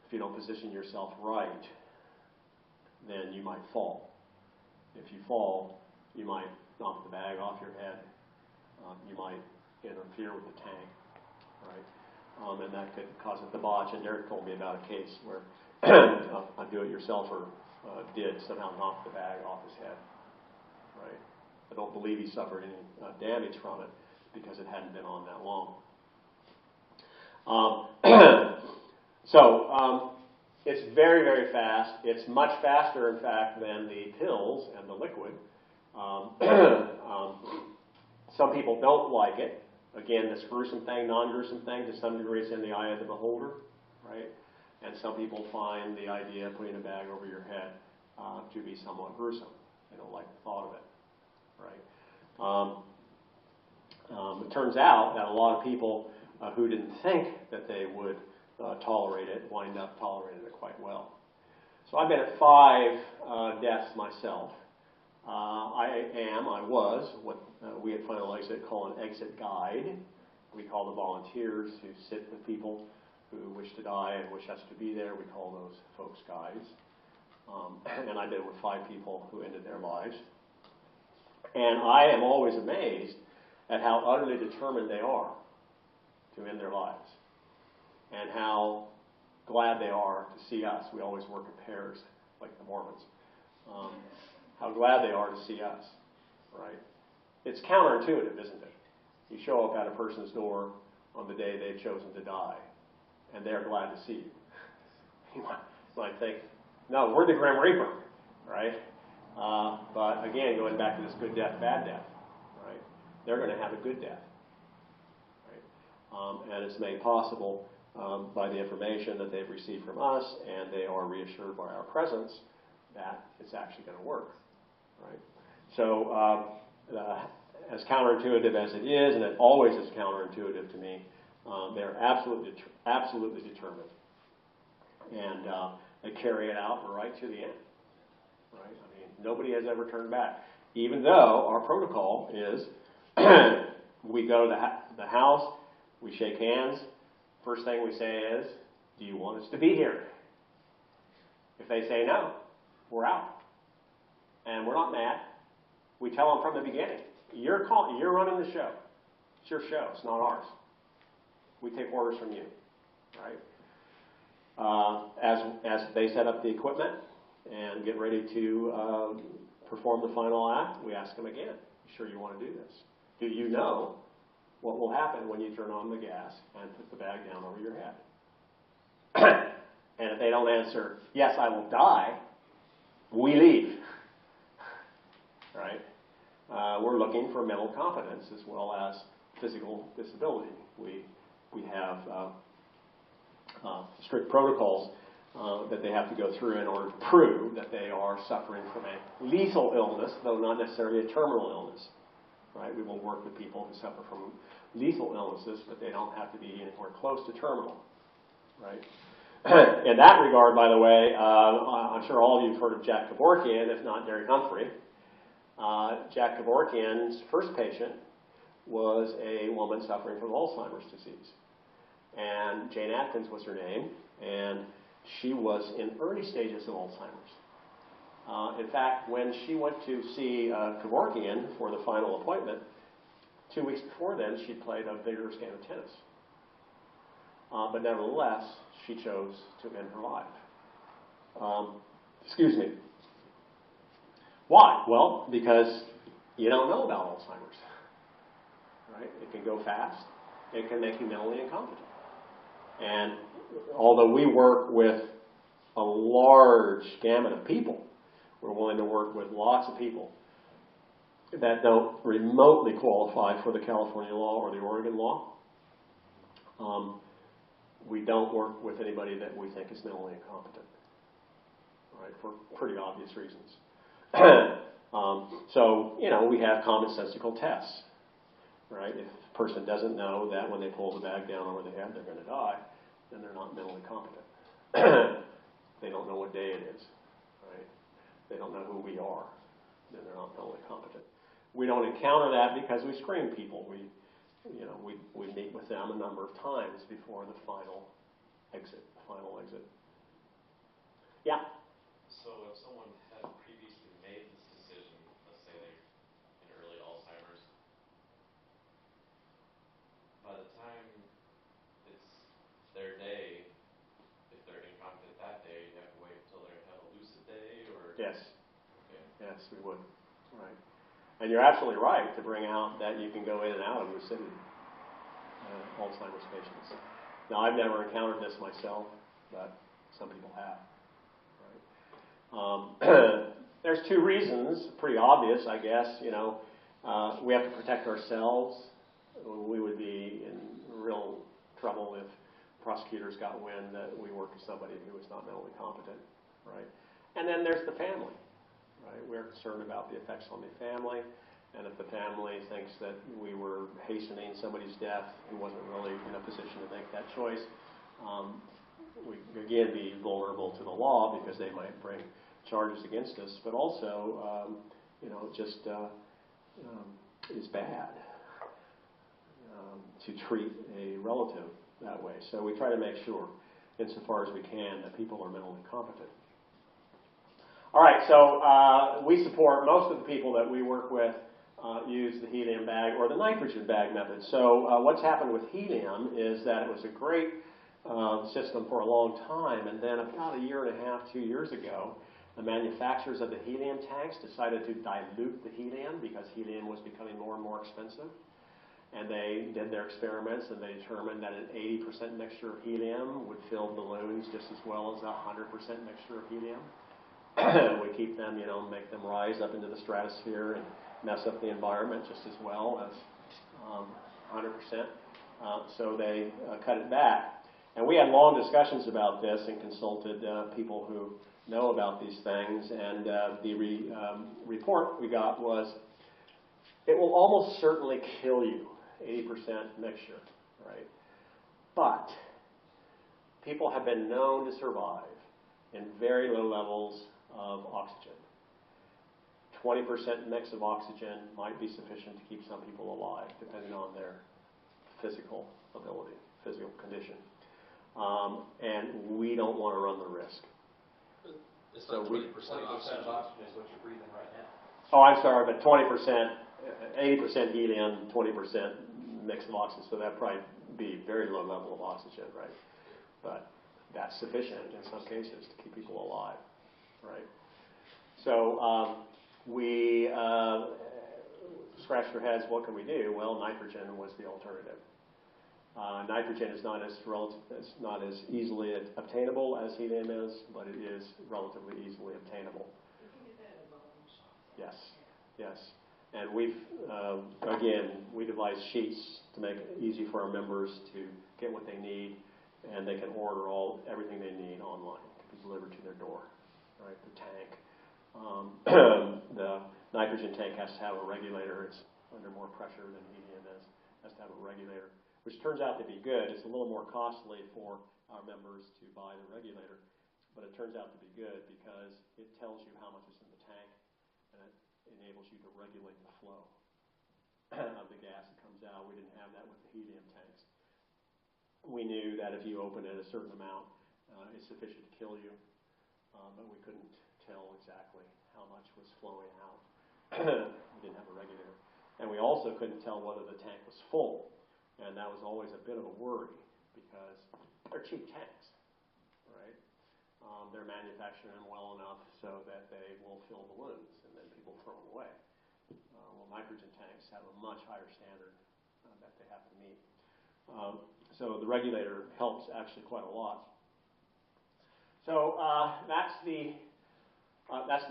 If you don't position yourself right, then you might fall. If you fall, you might knock the bag off your head. You might interfere with the tank, right? And that could cause it to botch. And Derek told me about a case where a do-it-yourselfer did somehow knock the bag off his head, right? I don't believe he suffered any damage from it because it hadn't been on that long. So it's very, very fast. It's much faster, in fact, than the pills and the liquid. Some people don't like it. Again, this gruesome thing, non-gruesome thing, to some degree it's in the eye of the beholder, right? And some people find the idea of putting a bag over your head to be somewhat gruesome. They don't like the thought of it, right? It turns out that a lot of people who didn't think that they would tolerate it wind up tolerating it quite well. So I've been at 5 deaths myself. I was what we at Final Exit call an exit guide. We call the volunteers who sit with people who wish to die and wish us to be there. We call those folks guides. And I've been with 5 people who ended their lives. And I am always amazed at how utterly determined they are to end their lives and how glad they are to see us. We always work in pairs, like the Mormons. How glad they are to see us, right? It's counterintuitive, isn't it? You show up at a person's door on the day they've chosen to die, and they're glad to see you. You might think, no, we're the Grim Reaper, right? But again, going back to this good death, bad death, right? They're going to have a good death, right? And it's made possible by the information that they've received from us, and they are reassured by our presence that it's actually going to work, right? So as counterintuitive as it is, and it always is counterintuitive to me, they're absolutely determined, and they carry it out right to the end, right? I mean, nobody has ever turned back, even though our protocol is we go to the house, we shake hands. First thing we say is, "Do you want us to be here?" If they say no, we're out. And we're not mad. We tell them from the beginning, you're running the show. It's your show. It's not ours. We take orders from you, right? As they set up the equipment and get ready to perform the final act, we ask them again, you sure you want to do this? Do you know what will happen when you turn on the gas and put the bag down over your head? And if they don't answer, yes, I will die, we leave. Right? We're looking for mental competence as well as physical disability. We have strict protocols that they have to go through in order to prove that they are suffering from a lethal illness, though not necessarily a terminal illness. Right? We will work with people who suffer from lethal illnesses, but they don't have to be anywhere close to terminal. Right? In that regard, by the way, I'm sure all of you have heard of Jack Kevorkian, if not Derek Humphry. Jack Kevorkian's first patient was a woman suffering from Alzheimer's disease. And Jane Atkins was her name, and she was in early stages of Alzheimer's. In fact, when she went to see Kevorkian for the final appointment, 2 weeks before then, she played a vigorous game of tennis. But nevertheless, she chose to end her life. Excuse me. Why? Well, because you don't know about Alzheimer's. Right? It can go fast. It can make you mentally incompetent. And although we work with a large gamut of people, we're willing to work with lots of people that don't remotely qualify for the California law or the Oregon law. We don't work with anybody that we think is mentally incompetent, right, for pretty obvious reasons. So, we have commonsensical tests, right? If a person doesn't know that when they pull the bag down over the head they're going to die, then they're not mentally competent. They don't know what day it is, right? They don't know who we are, then they're not mentally competent. We don't encounter that because we screen people. We meet with them a number of times before the final exit. Yeah? So if someone had previously made this decision, let's say they're in early Alzheimer's, by the time it's their day, if they're incompetent that day, you have to wait until they have a lucid day, or? Yes. Okay. Yes, we would. Right. And you're absolutely right to bring out that you can go in and out of lucidity. Alzheimer's patients. Now, I've never encountered this myself, but some people have. Right? There's two reasons, pretty obvious, I guess. We have to protect ourselves. We would be in real trouble if prosecutors got wind that we worked with somebody who was not mentally competent. Right? And then there's the family. Right? We're concerned about the effects on the family. And if the family thinks that we were hastening somebody's death who wasn't really in a position to make that choice, we again be vulnerable to the law because they might bring charges against us. But also, just is bad to treat a relative that way. So we try to make sure, insofar as we can, that people are mentally competent. All right, so we support most of the people that we work with use the helium bag or the nitrogen bag method. So what's happened with helium is that it was a great system for a long time, and then about a year and a half, 2 years ago, the manufacturers of the helium tanks decided to dilute the helium because helium was becoming more and more expensive. And they did their experiments, and they determined that an 80% mixture of helium would fill balloons just as well as a 100% mixture of helium. We keep them, make them rise up into the stratosphere and mess up the environment just as well as 100%. So they cut it back. And we had long discussions about this and consulted people who know about these things. And the report we got was, it will almost certainly kill you, 80% mixture, right? But people have been known to survive in very low levels of oxygen. 20% mix of oxygen might be sufficient to keep some people alive, depending on their physical ability, physical condition. And we don't want to run the risk. It's So not 20% oxygen. oxygen is what you're breathing right now. Oh, I'm sorry, but 20%, 80% helium, 20% mix of oxygen, so that'd probably be very low level of oxygen, right? But that's sufficient in some cases to keep people alive, right? So we scratched our heads, what can we do? Well, nitrogen was the alternative. Nitrogen is not as easily obtainable as helium is, but it is relatively easily obtainable. Yes, yes. And we've, again, we devised sheets to make it easy for our members to get what they need, and they can order everything they need online to be delivered to their door. Right, the tank. The nitrogen tank has to have a regulator. It's under more pressure than helium is. Has to have a regulator, which turns out to be good. It's a little more costly for our members to buy the regulator, but it turns out to be good because it tells you how much is in the tank, and it enables you to regulate the flow of the gas that comes out. We didn't have that with the helium tanks. We knew that if you open it a certain amount, it's sufficient to kill you, but we couldn't tell exactly how much was flowing out. We didn't have a regulator. And we also couldn't tell whether the tank was full. And that was always a bit of a worry because they're cheap tanks, right? They're manufacturing them well enough so that they will fill balloons and then people throw them away. Well, nitrogen tanks have a much higher standard that they have to meet. So the regulator helps actually quite a lot. So that's the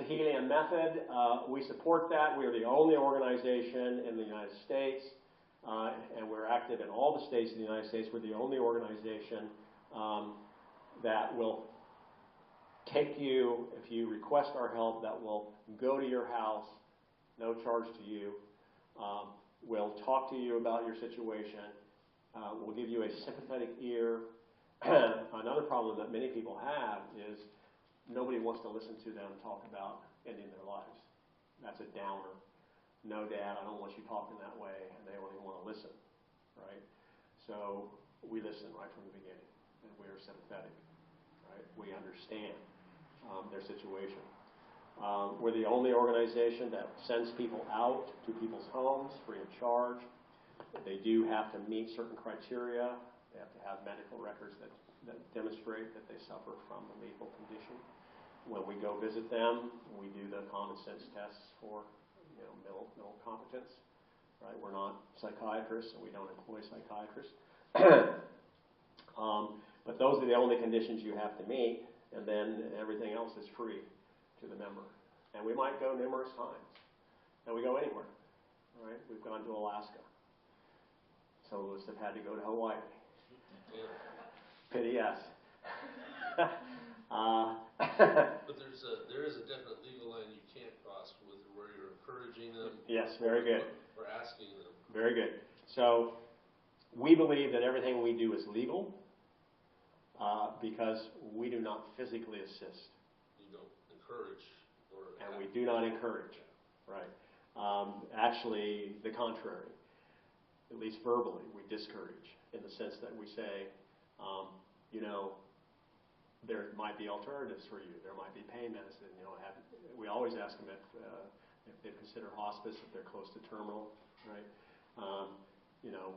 helium method. We support that. We are the only organization in the United States, and we're active in all the states in the United States. We're the only organization that will take you, if you request our help, that will go to your house, no charge to you. We'll talk to you about your situation. We'll give you a sympathetic ear. Another problem that many people have is nobody wants to listen to them talk about ending their lives. That's a downer. No, Dad, I don't want you talking that way, and they don't even want to listen, right? So we listen right from the beginning, and we are sympathetic, right? We understand their situation. We're the only organization that sends people out to people's homes free of charge. They do have to meet certain criteria. They have to have medical records that demonstrate that they suffer from a lethal condition. When we go visit them, we do the common sense tests for mental competence. Right? We're not psychiatrists, and we don't employ psychiatrists. But those are the only conditions you have to meet, and then everything else is free to the member. And we might go numerous times, and we go anywhere. Right? We've gone to Alaska. Some of us have had to go to Hawaii. Pity yes. But there is a definite legal line you can't cross with where you're encouraging them. Yes, very good. Or asking them. Very good. So we believe that everything we do is legal because we do not physically assist. You don't encourage. And we do not encourage. Right. Actually, the contrary. At least verbally, we discourage in the sense that we say, there might be alternatives for you. There might be pain medicine. We always ask them if they consider hospice, if they're close to terminal, right?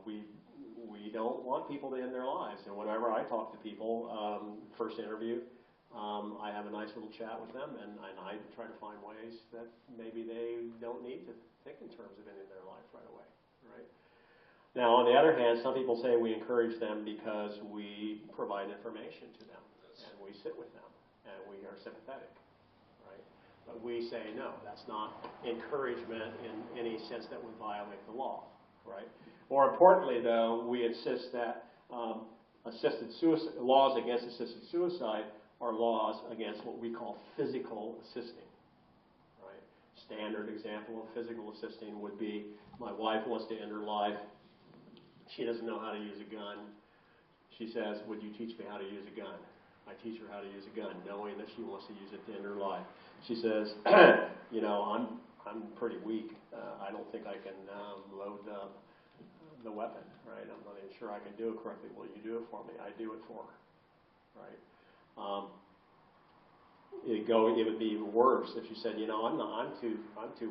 We don't want people to end their lives. And whenever I talk to people, first interview, I have a nice little chat with them, and I try to find ways that maybe they don't need to think in terms of ending their life right away, right? Now, on the other hand, some people say we encourage them because we provide information to them, and we sit with them, and we are sympathetic, right? But we say, no, that's not encouragement in any sense that would violate the law, right? More importantly, though, we insist that laws against assisted suicide are laws against what we call physical assisting, right? Standard example of physical assisting would be my wife wants to end her life. She doesn't know how to use a gun. She says, would you teach me how to use a gun? I teach her how to use a gun, knowing that she wants to use it to end her life. She says, I'm pretty weak. I don't think I can load the weapon, right? I'm not even sure I can do it correctly. Will you do it for me? I do it for her, right? It would be even worse if she said, I'm too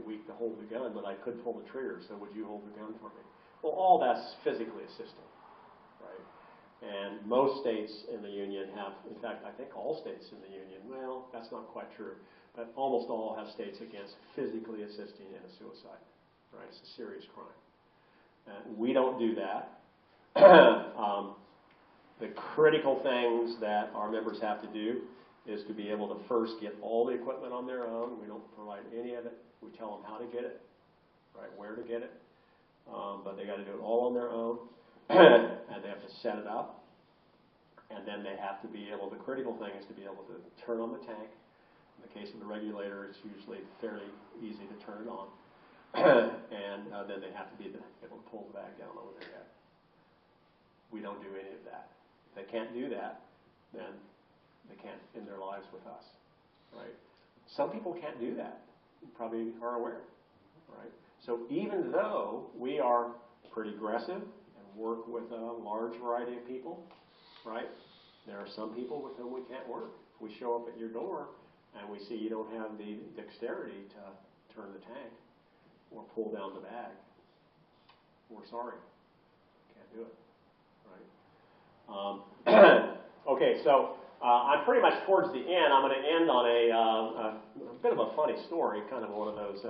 weak to hold the gun, but I could pull the trigger. So would you hold the gun for me? Well, all that's physically assisting, right? And most states in the Union have, in fact, I think all states in the Union, well, that's not quite true, but almost all have states against physically assisting in a suicide, right? It's a serious crime. We don't do that. The critical things that our members have to do is to be able to first get all the equipment on their own. We don't provide any of it. We tell them how to get it, right, where to get it. But they got to do it all on their own. And they have to set it up. And then they have to be able, the critical thing is to be able to turn on the tank. In the case of the regulator, it's usually fairly easy to turn it on. And then they have to be able to pull the bag down over their head. We don't do any of that. If they can't do that, then they can't end their lives with us, right? Some people can't do that. You probably are aware, right? So even though we are pretty aggressive and work with a large variety of people, right? There are some people with whom we can't work. If we show up at your door and we see you don't have the dexterity to turn the tank or pull down the bag, we're sorry. Can't do it, right? Okay, so I'm pretty much towards the end. I'm going to end on a bit of a funny story, kind of one of those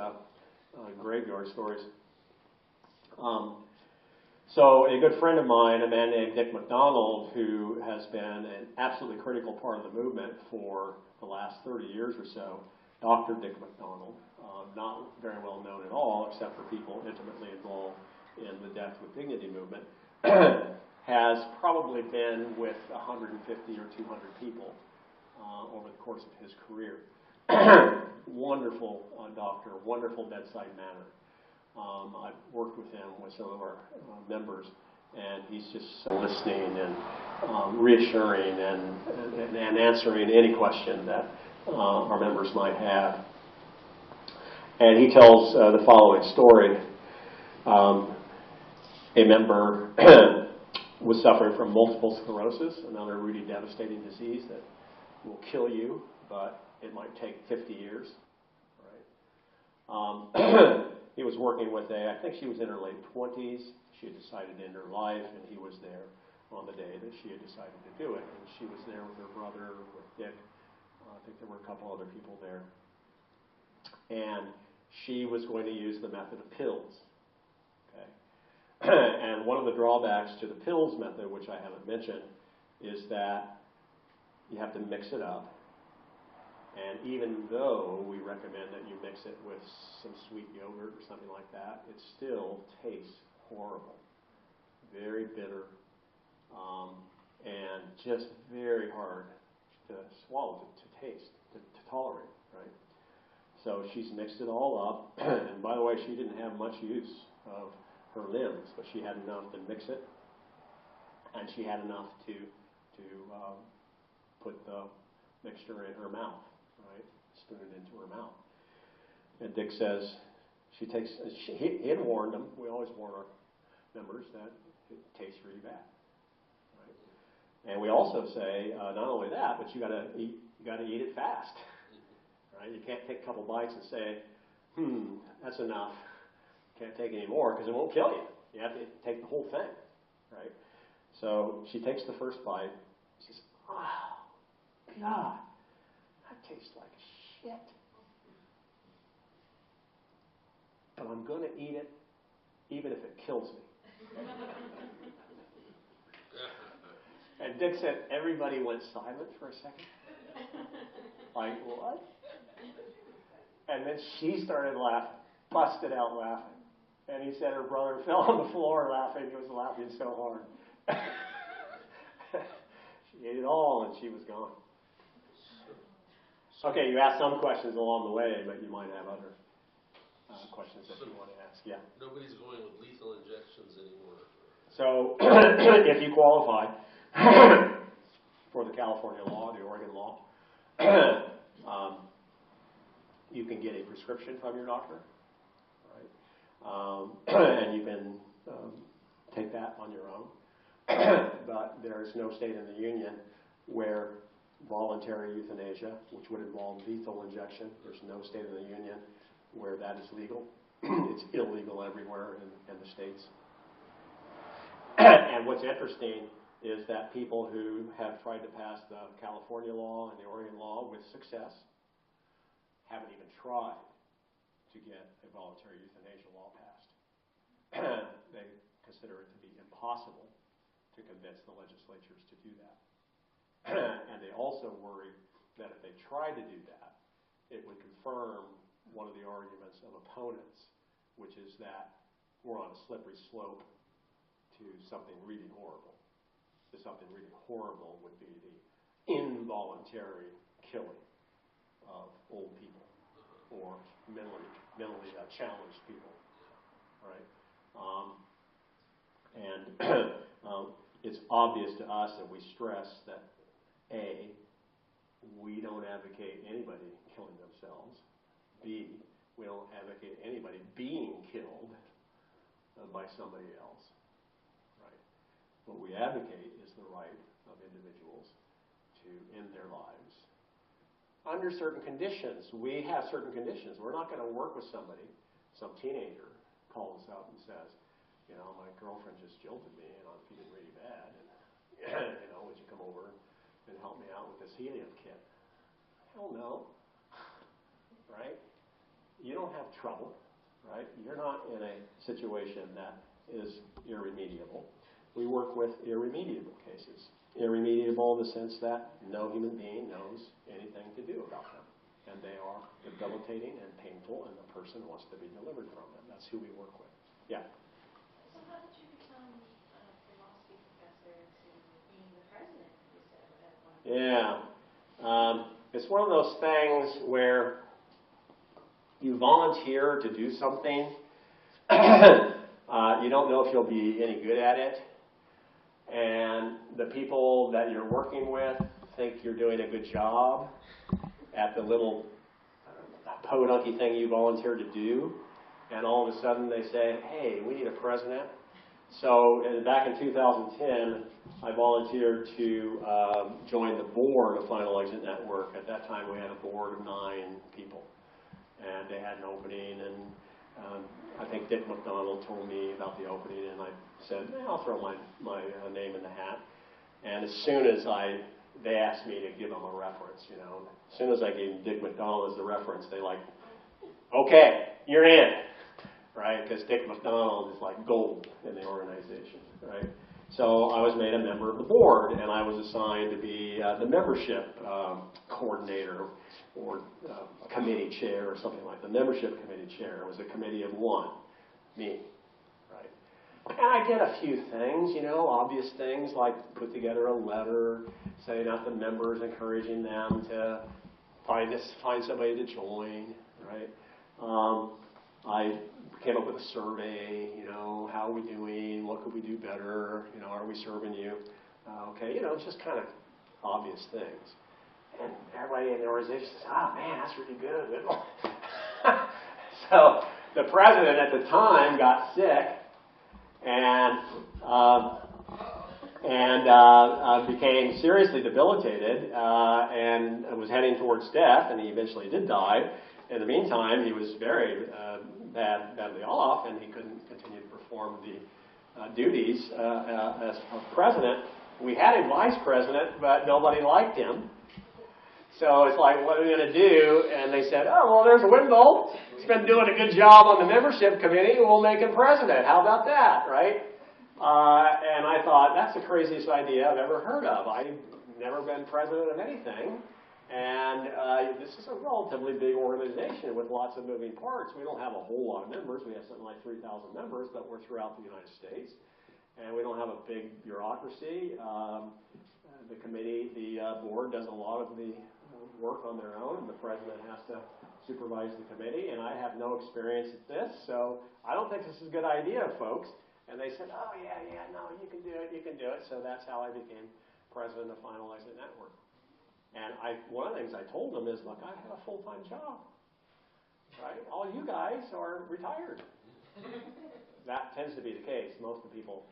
graveyard stories. So a good friend of mine, a man named Dick McDonald, who has been an absolutely critical part of the movement for the last 30 years or so, Dr. Dick McDonald, not very well known at all, except for people intimately involved in the Death with Dignity movement, has probably been with 150 or 200 people over the course of his career. Wonderful doctor, wonderful bedside manner. I've worked with him with some of our members, and he's just so listening and reassuring and answering any question that our members might have. And he tells the following story. A member was suffering from multiple sclerosis, another really devastating disease that will kill you, but it might take 50 years. Right? He was working with I think she was in her late 20s. She had decided to end her life, and he was there on the day that she had decided to do it. And she was there with her brother, with Dick. I think there were a couple other people there. And she was going to use the method of pills. Okay? And one of the drawbacks to the pills method, which I haven't mentioned, is that you have to mix it up. And even though we recommend that you mix it with some sweet yogurt or something like that, it still tastes horrible. Very bitter, and just very hard to swallow, to taste, to tolerate, right? So she's mixed it all up, and by the way, she didn't have much use of her limbs, but she had enough to mix it, and she had enough to put the mixture in her mouth. Right, spoon it into her mouth. And Dick says he had warned them. We always warn our members that it tastes really bad. Right? And we also say not only that, but you got to eat it fast. Right? You can't take a couple bites and say, that's enough. Can't take any more because it won't kill you. You have to take the whole thing. Right? So she takes the first bite. She says, "Oh, God. That tastes like shit. But I'm going to eat it even if it kills me." And Dick said everybody went silent for a second. Like, what? And then she started laughing, busted out laughing. And he said her brother fell on the floor laughing. He was laughing so hard. She ate it all and she was gone. Okay, you asked some questions along the way, but you might have other questions that you want to ask. Yeah. Nobody's going with lethal injections anymore. So, if you qualify for the California law, the Oregon law, you can get a prescription from your doctor, right? And you can take that on your own. But there is no state in the union where voluntary euthanasia, which would involve lethal injection. There's no state in the union where that is legal. It's illegal everywhere in the states. And what's interesting is that people who have tried to pass the California law and the Oregon law with success haven't even tried to get a voluntary euthanasia law passed. They consider it to be impossible to convince the legislatures to do that. And they also worry that if they tried to do that, it would confirm one of the arguments of opponents, which is that we're on a slippery slope to something really horrible. Something really horrible would be the involuntary killing of old people or mentally challenged people, right? It's obvious to us, and we stress that A, we don't advocate anybody killing themselves. B, we don't advocate anybody being killed by somebody else. What we advocate is the right of individuals to end their lives under certain conditions. We have certain conditions. We're not going to work with somebody, some teenager calls us up and says, you know, my girlfriend just jilted me and I'm feeling really bad. And, you know, would you come over and help me out with this helium kit? Hell no. Right? You don't have trouble. Right? You're not in a situation that is irremediable. We work with irremediable cases. Irremediable in the sense that no human being knows anything to do about them. And they are debilitating and painful, and the person wants to be delivered from them. That's who we work with. Yeah? So how did you become a philosophy professor to being the president, you said, at one point? Yeah. It's one of those things where you volunteer to do something. You don't know if you'll be any good at it. And the people that you're working with think you're doing a good job at the little podunky thing you volunteered to do. And all of a sudden they say, hey, we need a president. So back in 2010, I volunteered to join the board of Final Exit Network. At that time, we had a board of 9 people. And they had an opening, and I think Dick McDonald told me about the opening, and I said, I'll throw my name in the hat. And as soon as they asked me to give them a reference, you know, as soon as I gave Dick McDonald as the reference, they like, okay, you're in, right? Because Dick McDonald is like gold in the organization, right? So I was made a member of the board, and I was assigned to be the membership coordinator or committee chair or something like that. The membership committee chair. It was a committee of 1, me, right? And I did a few things, you know, obvious things like put together a letter, sending out the members, encouraging them to find somebody to join, right? I came up with a survey, you know, how are we doing? What could we do better? You know, are we serving you? Okay, you know, just kind of obvious things. And everybody in the organization says, oh, man, that's really good. So the president at the time got sick and became seriously debilitated and was heading towards death, and he eventually did die. In the meantime, he was very badly off, and he couldn't continue to perform the duties as president. We had a vice president, but nobody liked him. So it's like, what are we going to do? And they said, oh, well, there's Wendell. He's been doing a good job on the membership committee. We'll make him president. How about that, right? And I thought, that's the craziest idea I've ever heard of. I've never been president of anything. And this is a relatively big organization with lots of moving parts. We don't have a whole lot of members. We have something like 3,000 members, but we're throughout the United States. And we don't have a big bureaucracy. The committee, the board does a lot of the work on their own, and the president has to supervise the committee. And I have no experience at this, so I don't think this is a good idea, folks. And they said, oh, yeah, no, you can do it. So that's how I became president of Final Exit Network. And one of the things I told them is, look, I have a full-time job, right? All you guys are retired. That tends to be the case. Most of the people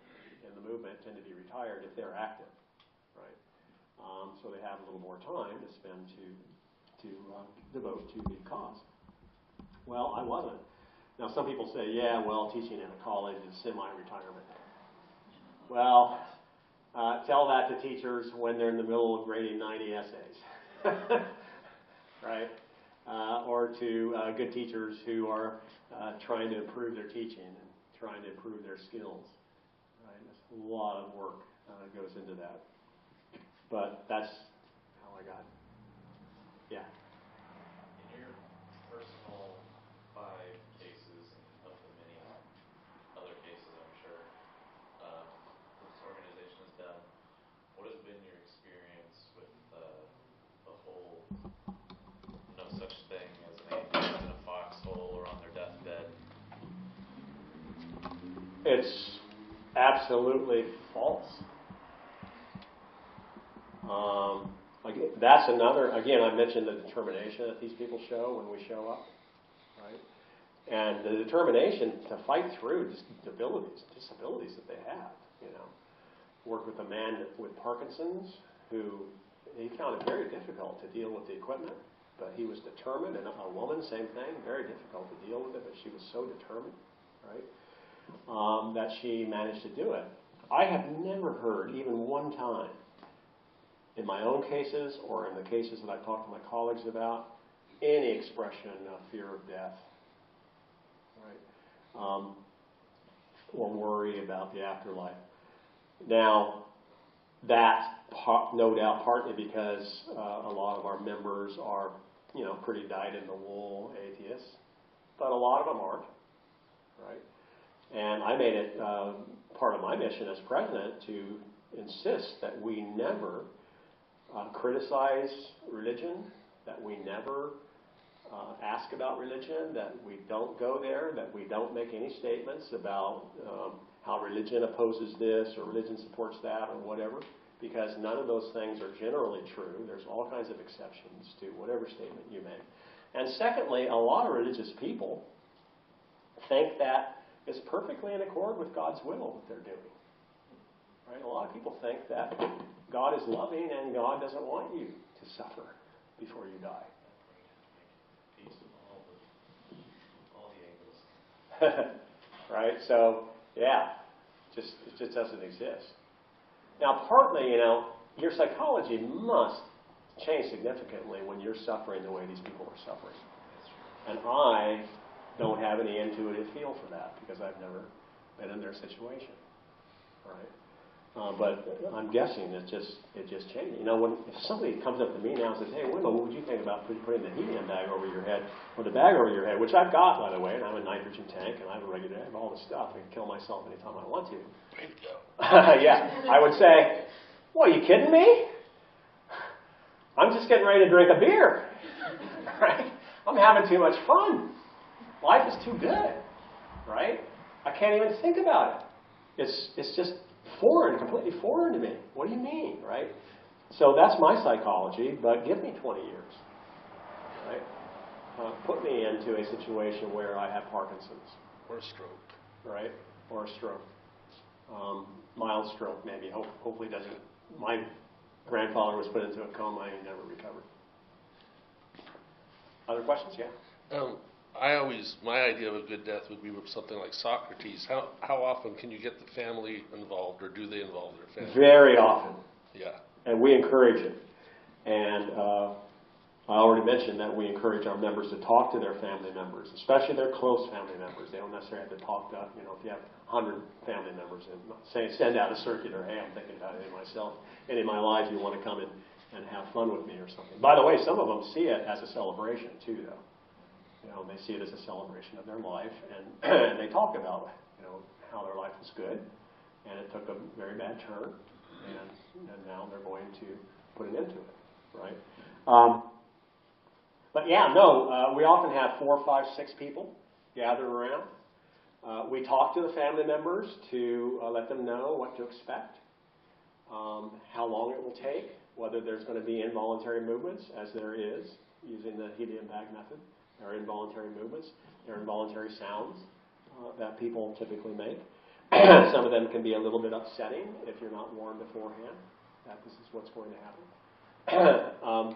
in the movement tend to be retired if they're active, right? So they have a little more time to spend to devote to the cause. Well, I wasn't. Now, some people say, yeah, well, teaching in a college is semi-retirement. Well, tell that to teachers when they're in the middle of grading 90 essays, right? Or to good teachers who are trying to improve their teaching and trying to improve their skills. Right? There's a lot of work goes into that. But that's how I got it. Yeah. In your personal 5 cases of the many other cases, I'm sure, this organization has done, what has been your experience with the whole no such thing as an atheist in a foxhole or on their deathbed? It's absolutely false. That's another, again, I mentioned the determination that these people show when we show up, right? And the determination to fight through disabilities that they have, you know. Worked with a man with Parkinson's who he found it very difficult to deal with the equipment, but he was determined, and a woman, same thing, very difficult to deal with it, but she was so determined, right, that she managed to do it. I have never heard, even one time, in my own cases or in the cases that I talk to my colleagues about, any expression of fear of death, right, or worry about the afterlife. Now, that's no doubt partly because a lot of our members are, you know, pretty dyed-in-the-wool atheists, but a lot of them aren't, right? And I made it part of my mission as president to insist that we never criticize religion, that we never ask about religion, that we don't go there, that we don't make any statements about how religion opposes this or religion supports that or whatever, because none of those things are generally true. There's all kinds of exceptions to whatever statement you make. And secondly, a lot of religious people think that it's perfectly in accord with God's will what they're doing. Right? A lot of people think that God is loving and God doesn't want you to suffer before you die. Peace in all the angles. Right? So, yeah, it just doesn't exist. Now, partly, you know, your psychology must change significantly when you're suffering the way these people are suffering. And I don't have any intuitive feel for that because I've never been in their situation. Right? But I'm guessing it just changed. You know, if somebody comes up to me now and says, "Hey, Wendell, what would you think about putting the helium bag over your head, or the bag over your head?" Which I've got, by the way, and I have a nitrogen tank, and I have a regulator, I have all this stuff. I can kill myself anytime I want to. Yeah, I would say, "What, are you kidding me? I'm just getting ready to drink a beer. Right? I'm having too much fun. Life is too good. Right? I can't even think about it. It's just foreign, completely foreign to me. What do you mean, right?" So that's my psychology, but give me 20 years, right? Put me into a situation where I have Parkinson's. Or a stroke. Right? Or a stroke. Mild stroke, maybe. Hopefully doesn't. My grandfather was put into a coma and he never recovered. Other questions? Yeah? My idea of a good death would be with something like Socrates. How often can you get the family involved, or do they involve their family? Very often. Yeah. And we encourage it. And I already mentioned that we encourage our members to talk to their family members, especially their close family members. They don't necessarily have to talk to, you know, if you have 100 family members, and send out a circular, "Hey, I'm thinking about it in myself. And in my life, you want to come in and have fun with me," or something. By the way, some of them see it as a celebration, too, though. You know, they see it as a celebration of their life, and they talk about, you know, how their life was good, and it took a very bad turn, and now they're going to put an end to it, right? But yeah, no, we often have 4, 5, 6 people gathered around. We talk to the family members to let them know what to expect, how long it will take, whether there's going to be involuntary movements, as there is, using the helium bag method. There are involuntary movements. There are involuntary sounds that people typically make. Some of them can be a little bit upsetting if you're not warned beforehand that this is what's going to happen.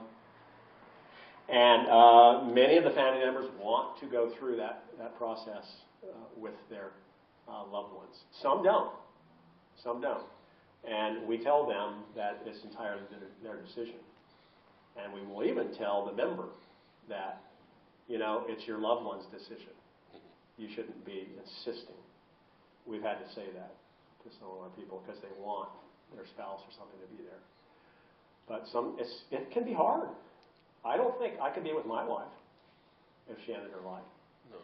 And many of the family members want to go through that process with their loved ones. Some don't. Some don't. And we tell them that it's entirely their decision. And we will even tell the member that, it's your loved one's decision. You shouldn't be insisting. We've had to say that to some of our people because they want their spouse or something to be there. But it can be hard. I don't think I could be with my wife if she ended her life. No.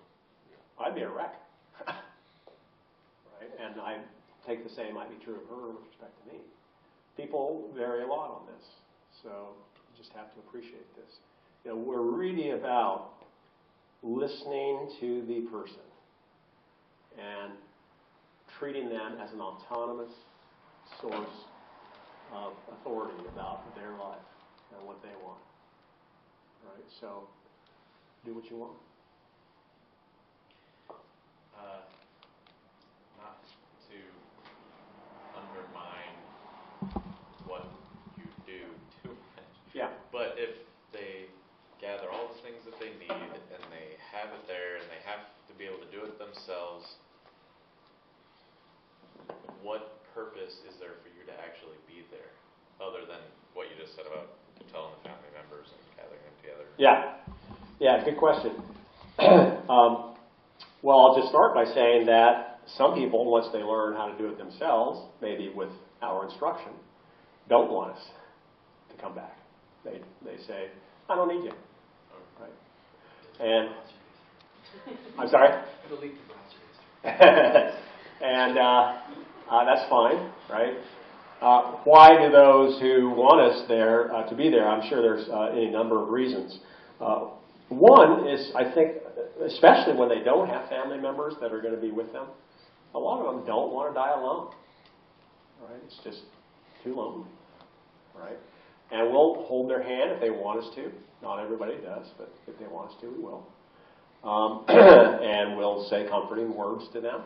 I'd be a wreck. Right? And I take the same might be true of her with respect to me. People vary a lot on this. So you just have to appreciate this. We're really about listening to the person and treating them as an autonomous source of authority about their life and what they want. Right? So do what you want. Not to undermine what you do too much. Yeah. But if they gather all the things that they need and they have it there and they have to be able to do it themselves, what purpose is there for you to actually be there other than what you just said about telling the family members and gathering them together? Yeah, good question. Well, I'll just start by saying that some people, once they learn how to do it themselves, maybe with our instruction, don't want us to come back. They say, I don't need you. Right? And I'm sorry? Delete the browser history. And that's fine, right? Why do those who want us there to be there? I'm sure there's any number of reasons. One is, I think, especially when they don't have family members that are going to be with them, a lot of them don't want to die alone. Right? It's just too lonely. Right? And we'll hold their hand if they want us to. Not everybody does, but if they want us to, we will. And we'll say comforting words to them.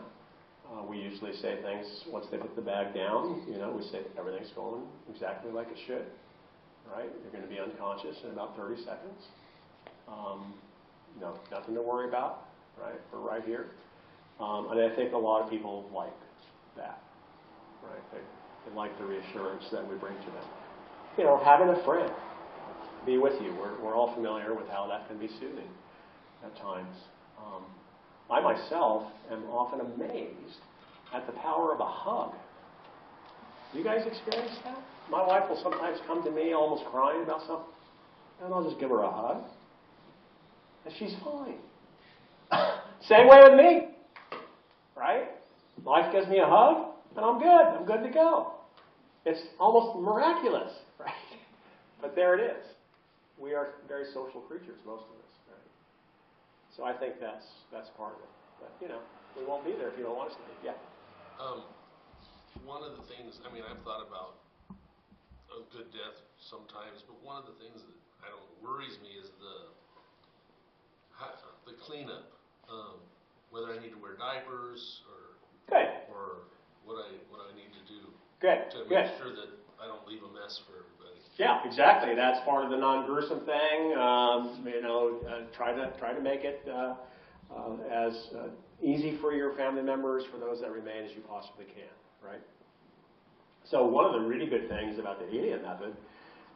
We usually say things once they put the bag down. We say everything's going exactly like it should. Right? You're going to be unconscious in about 30 seconds. Nothing to worry about. Right? We're right here. And I think a lot of people like that. Right? They like the reassurance that we bring to them. Having a friend be with you. We're all familiar with how that can be soothing at times. I myself am often amazed at the power of a hug. You guys experience that? My wife will sometimes come to me almost crying about something, and I'll just give her a hug, and she's fine. Same way with me, right? Wife gives me a hug, and I'm good. I'm good to go. It's almost miraculous, right? But there it is. We are very social creatures, most of us. So I think that's part of it. But, we won't be there if you don't want us to be. Yeah. One of the things, I've thought about a good death sometimes, but one of the things that worries me is the cleanup. Whether I need to wear diapers or what I need to do to make sure that I don't leave a mess for everybody. Yeah, exactly. That's part of the non-gruesome thing. Try to make it as easy for your family members, for those that remain, as you possibly can. Right. So one of the really good things about the immediate method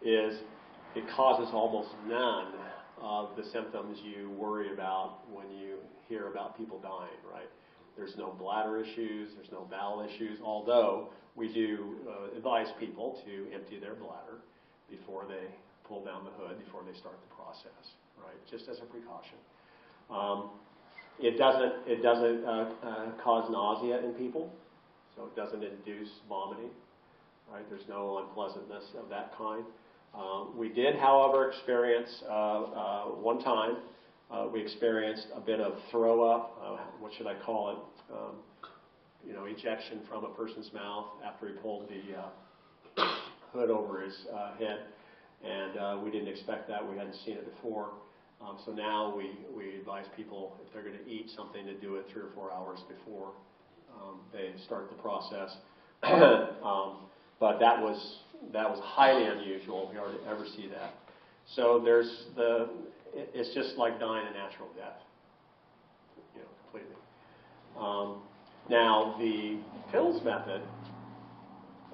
is it causes almost none of the symptoms you worry about when you hear about people dying. Right. There's no bladder issues. There's no bowel issues. Although we do advise people to empty their bladder before they pull down the hood, before they start the process, right? Just as a precaution. It doesn't cause nausea in people, so it doesn't induce vomiting, right? There's no unpleasantness of that kind. We did, however, experience one time. We experienced a bit of throw up. What should I call it? Ejection from a person's mouth after he pulled the hood over his head, and we didn't expect that. We hadn't seen it before. So now we advise people, if they're going to eat something, to do it 3 or 4 hours before they start the process. But that was highly unusual. We hardly ever see that. So it's just like dying a natural death, completely. Now the pills method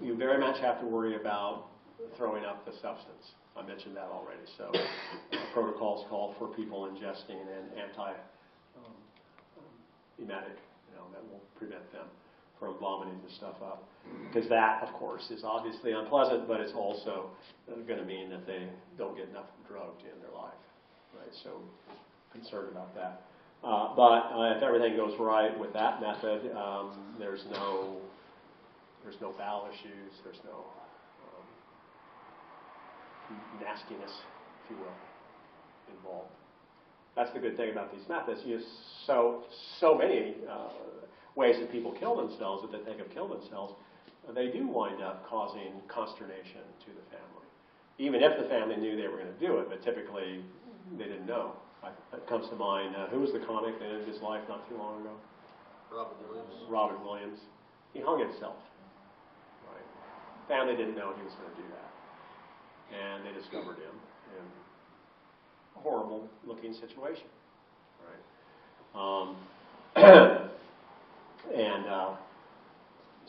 You very much have to worry about throwing up the substance. I mentioned that already. So protocols call for people ingesting an anti-emetic, that will prevent them from vomiting the stuff up. Because that, of course, is obviously unpleasant, but it's also going to mean that they don't get enough drugged in their life. Right? So concerned about that. But if everything goes right with that method, there's no bowel issues, there's no nastiness, if you will, involved. That's the good thing about these methods. You have so many ways that people kill themselves, that they think of kill themselves, they do wind up causing consternation to the family. Even if the family knew they were going to do it, but typically they didn't know. It comes to mind, who was the comic that ended his life not too long ago? Robin Williams. He hung himself. Right? Family didn't know he was going to do that. And they discovered him in a horrible looking situation. Right?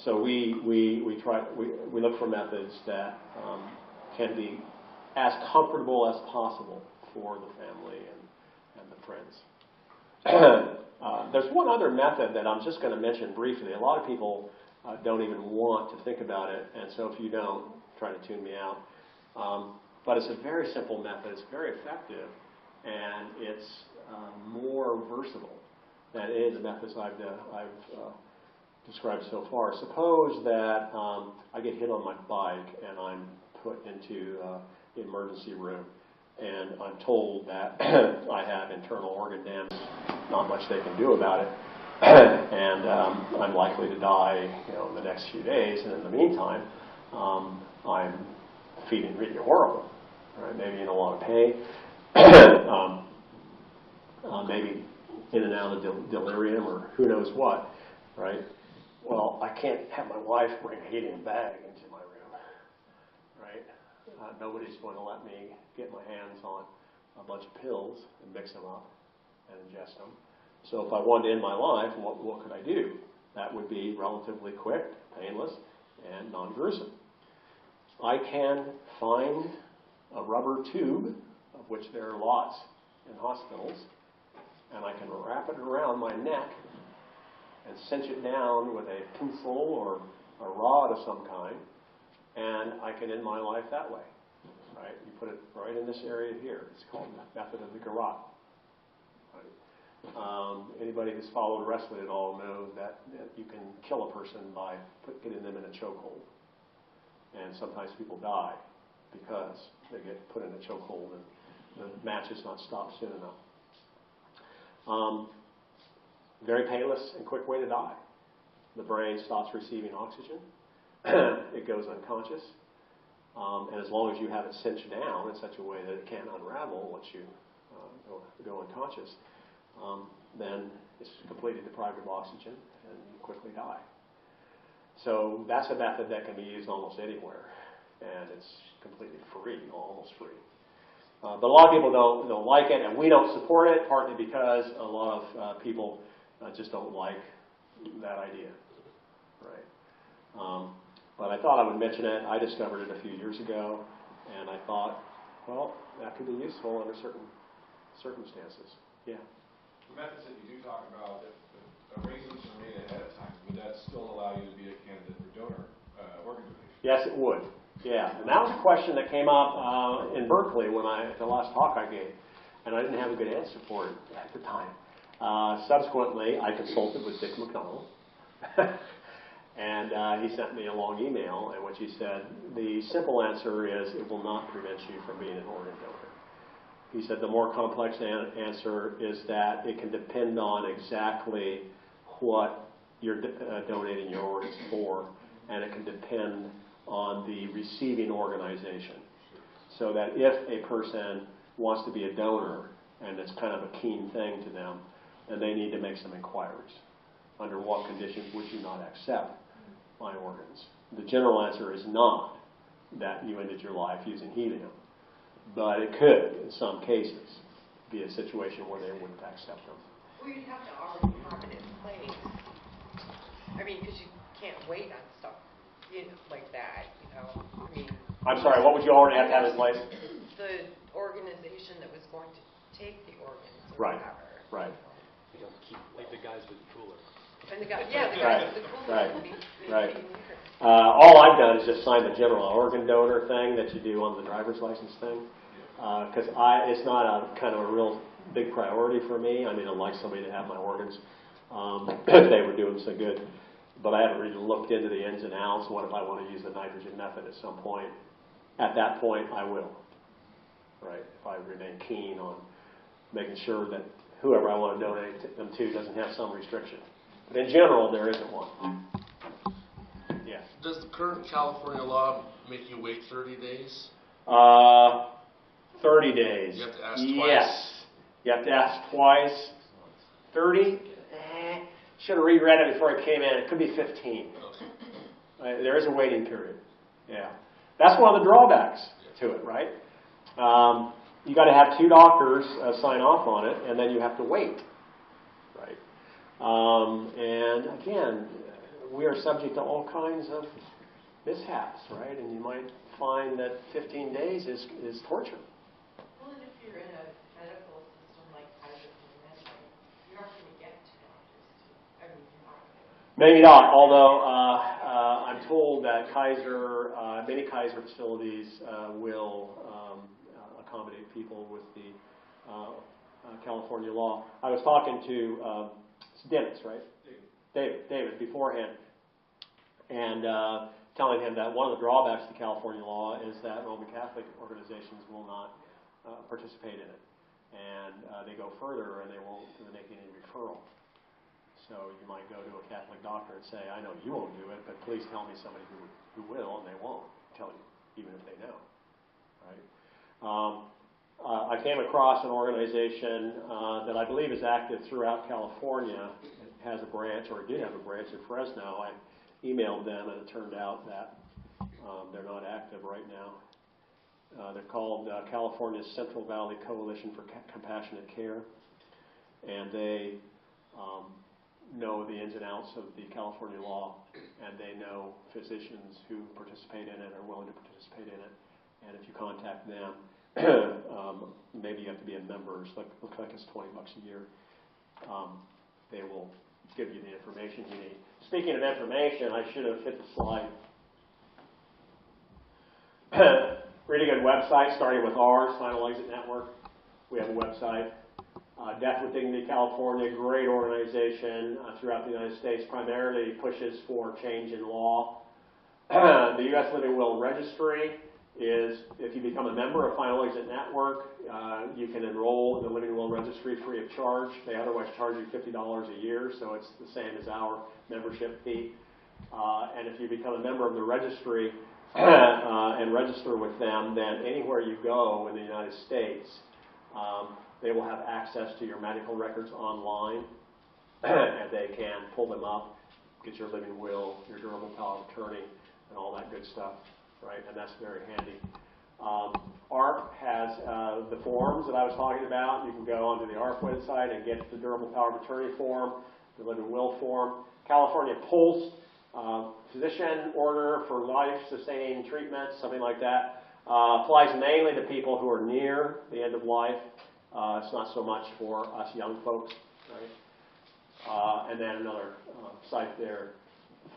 So we look for methods that can be as comfortable as possible for the family and the friends. There's one other method that I'm just going to mention briefly. A lot of people don't even want to think about it, and so if you don't, try to tune me out. But it's a very simple method. It's very effective, and it's more versatile than any of the methods I've described so far. Suppose that I get hit on my bike and I'm put into the emergency room, and I'm told that I have internal organ damage, not much they can do about it, and I'm likely to die, in the next few days. And in the meantime, I'm feeling really horrible, right? Maybe in a lot of pain, maybe in and out of delirium or who knows what, right? Well, I can't have my wife bring a helium bag into my room, right? Nobody's going to let me get my hands on a bunch of pills and mix them up and ingest them. So if I wanted to end my life, what could I do? That would be relatively quick, painless, and non-gruesome. I can find a rubber tube, of which there are lots in hospitals, and I can wrap it around my neck and cinch it down with a pencil or a rod of some kind, and I can end my life that way. Right? You put it right in this area here. It's called the method of the garrote. Right? Anybody who's followed wrestling at all knows that you can kill a person by getting them in a chokehold. And sometimes people die because they get put in a chokehold and the match is not stopped soon enough. Very painless and quick way to die. The brain stops receiving oxygen. It goes unconscious. And as long as you have it cinched down in such a way that it can't unravel once you go unconscious, then it's completely deprived of oxygen and you quickly die. So that's a method that can be used almost anywhere, and it's completely free, almost free. But a lot of people don't like it, and we don't support it, partly because a lot of people just don't like that idea, right? But I thought I would mention it. I discovered it a few years ago, and I thought, well, that could be useful under certain circumstances. Yeah. The methods that you do talk about, if arrangements are made ahead of time, would that still allow you to be a candidate for donor organ donation? Yes, it would. Yeah, and that was a question that came up in Berkeley at the last talk I gave, and I didn't have a good answer for it at the time. Subsequently, I consulted with Dick McDonald, and he sent me a long email in which he said, the simple answer is it will not prevent you from being an organ donor. He said the more complex answer is that it can depend on exactly what you're donating your organs for, and it can depend on the receiving organization. So that if a person wants to be a donor, and it's kind of a keen thing to them, then they need to make some inquiries. Under what conditions would you not accept my organs? The general answer is not that you ended your life using helium, but it could, in some cases, be a situation where they wouldn't accept them. Well, you'd have to already have it in place. I mean, because you can't wait on stuff. like that, I mean. I'm sorry, what would you already have to have in place? The organization that was going to take the organs or Right, whatever. right. You don't keep, like the guys with the cooler. And the guys with the cooler. Right, Maybe right. later. All I've done is just sign the general organ donor thing that you do on the driver's license thing. Because it's not a kind of a real big priority for me. I mean, I'd like somebody to have my organs if they were doing so good. But I haven't really looked into the ins and outs. What if I want to use the nitrogen method at some point? At that point, I will. Right? If I remain keen on making sure that whoever I want to donate them to doesn't have some restriction. But in general, there isn't one. Yeah. Does the current California law make you wait 30 days? 30 days. You have to ask twice? Yes. You have to ask twice. 30? Should have reread it before I came in. It could be 15. Okay. There is a waiting period. Yeah. That's one of the drawbacks to it, right? You got to have 2 doctors sign off on it, and then you have to wait, right? And again, we are subject to all kinds of mishaps, right? And you might find that 15 days is torture. Well, and if you're in a medical system like Kaiser Permanente, you're not going to get 2 doctors. I mean, you're not going to. Maybe not, although I'm told that many Kaiser facilities will accommodate people with the California law. I was talking to Dennis, right? David beforehand, and telling him that one of the drawbacks to California law is that Roman Catholic organizations will not participate in it. And they go further and they won't make any referral. So you might go to a Catholic doctor and say, I know you won't do it, but please tell me somebody who will, and they won't tell you, even if they know. Right? I came across an organization that I believe is active throughout California. It has a branch, or it did have a branch in Fresno. I emailed them, and it turned out that they're not active right now. They're called California Central Valley Coalition for Compassionate Care, and they know the ins and outs of the California law, and they know physicians who participate in it, are willing to participate in it. And if you contact them, maybe you have to be a member. It looks like it's $20 a year. They will give you the information you need. Speaking of information, I should have hit the slide. Really good website, starting with ours, Final Exit Network. We have a website. Death with Dignity California, great organization throughout the United States, primarily pushes for change in law. The U.S. Living Will Registry is, if you become a member of Final Exit Network, you can enroll in the Living Will Registry free of charge. They otherwise charge you $50 a year, so it's the same as our membership fee. And if you become a member of the registry and register with them, then anywhere you go in the United States, they will have access to your medical records online, and they can pull them up, get your living will, your durable power of attorney, and all that good stuff, right? And that's very handy. ARP has the forms that I was talking about. You can go onto the ARP website and get the durable power of attorney form, the living will form. California Pulse, physician order for life-sustaining treatment, something like that, applies mainly to people who are near the end of life. It's not so much for us young folks, right? And then another site there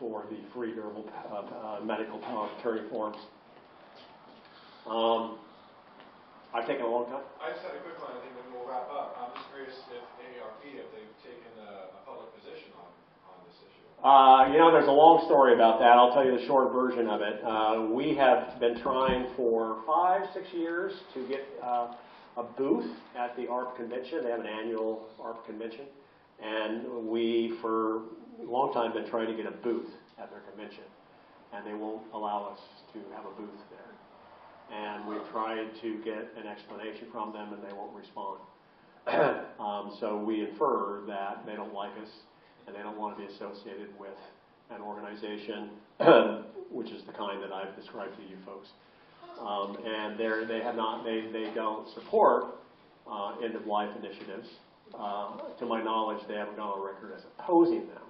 for the free durable medical power of attorney forms. I've taken a long time. I just had a quick one, I think, then we'll wrap up. I'm just curious if AARP, if they've taken a public position on this issue. There's a long story about that. I'll tell you the short version of it. We have been trying for 5-6 years to get a booth at the ARP convention. They have an annual ARP convention. And we, for a long time, been trying to get a booth at their convention. And they won't allow us to have a booth there. And we've tried to get an explanation from them, and they won't respond. So we infer that they don't like us, and they don't want to be associated with an organization, which is the kind that I've described to you folks. And they don't support end-of-life initiatives. To my knowledge, they haven't gone on record as opposing them.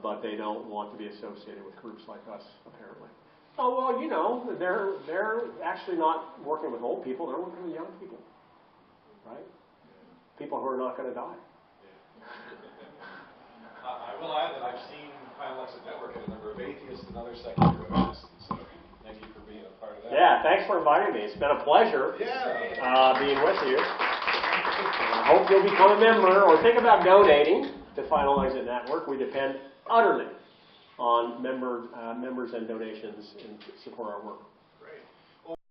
but they don't want to be associated with groups like us, apparently. Oh, well, you know, they're actually not working with old people, they're working with young people, right? People who are not going to die. I will add that I've seen Hemlock Network at a number of atheists and other secular events, so thank you for being a part of that. Yeah, thanks for inviting me. It's been a pleasure being with you. I hope you'll become a member or think about donating to Final Exit Network. We depend utterly on members and donations to support our work.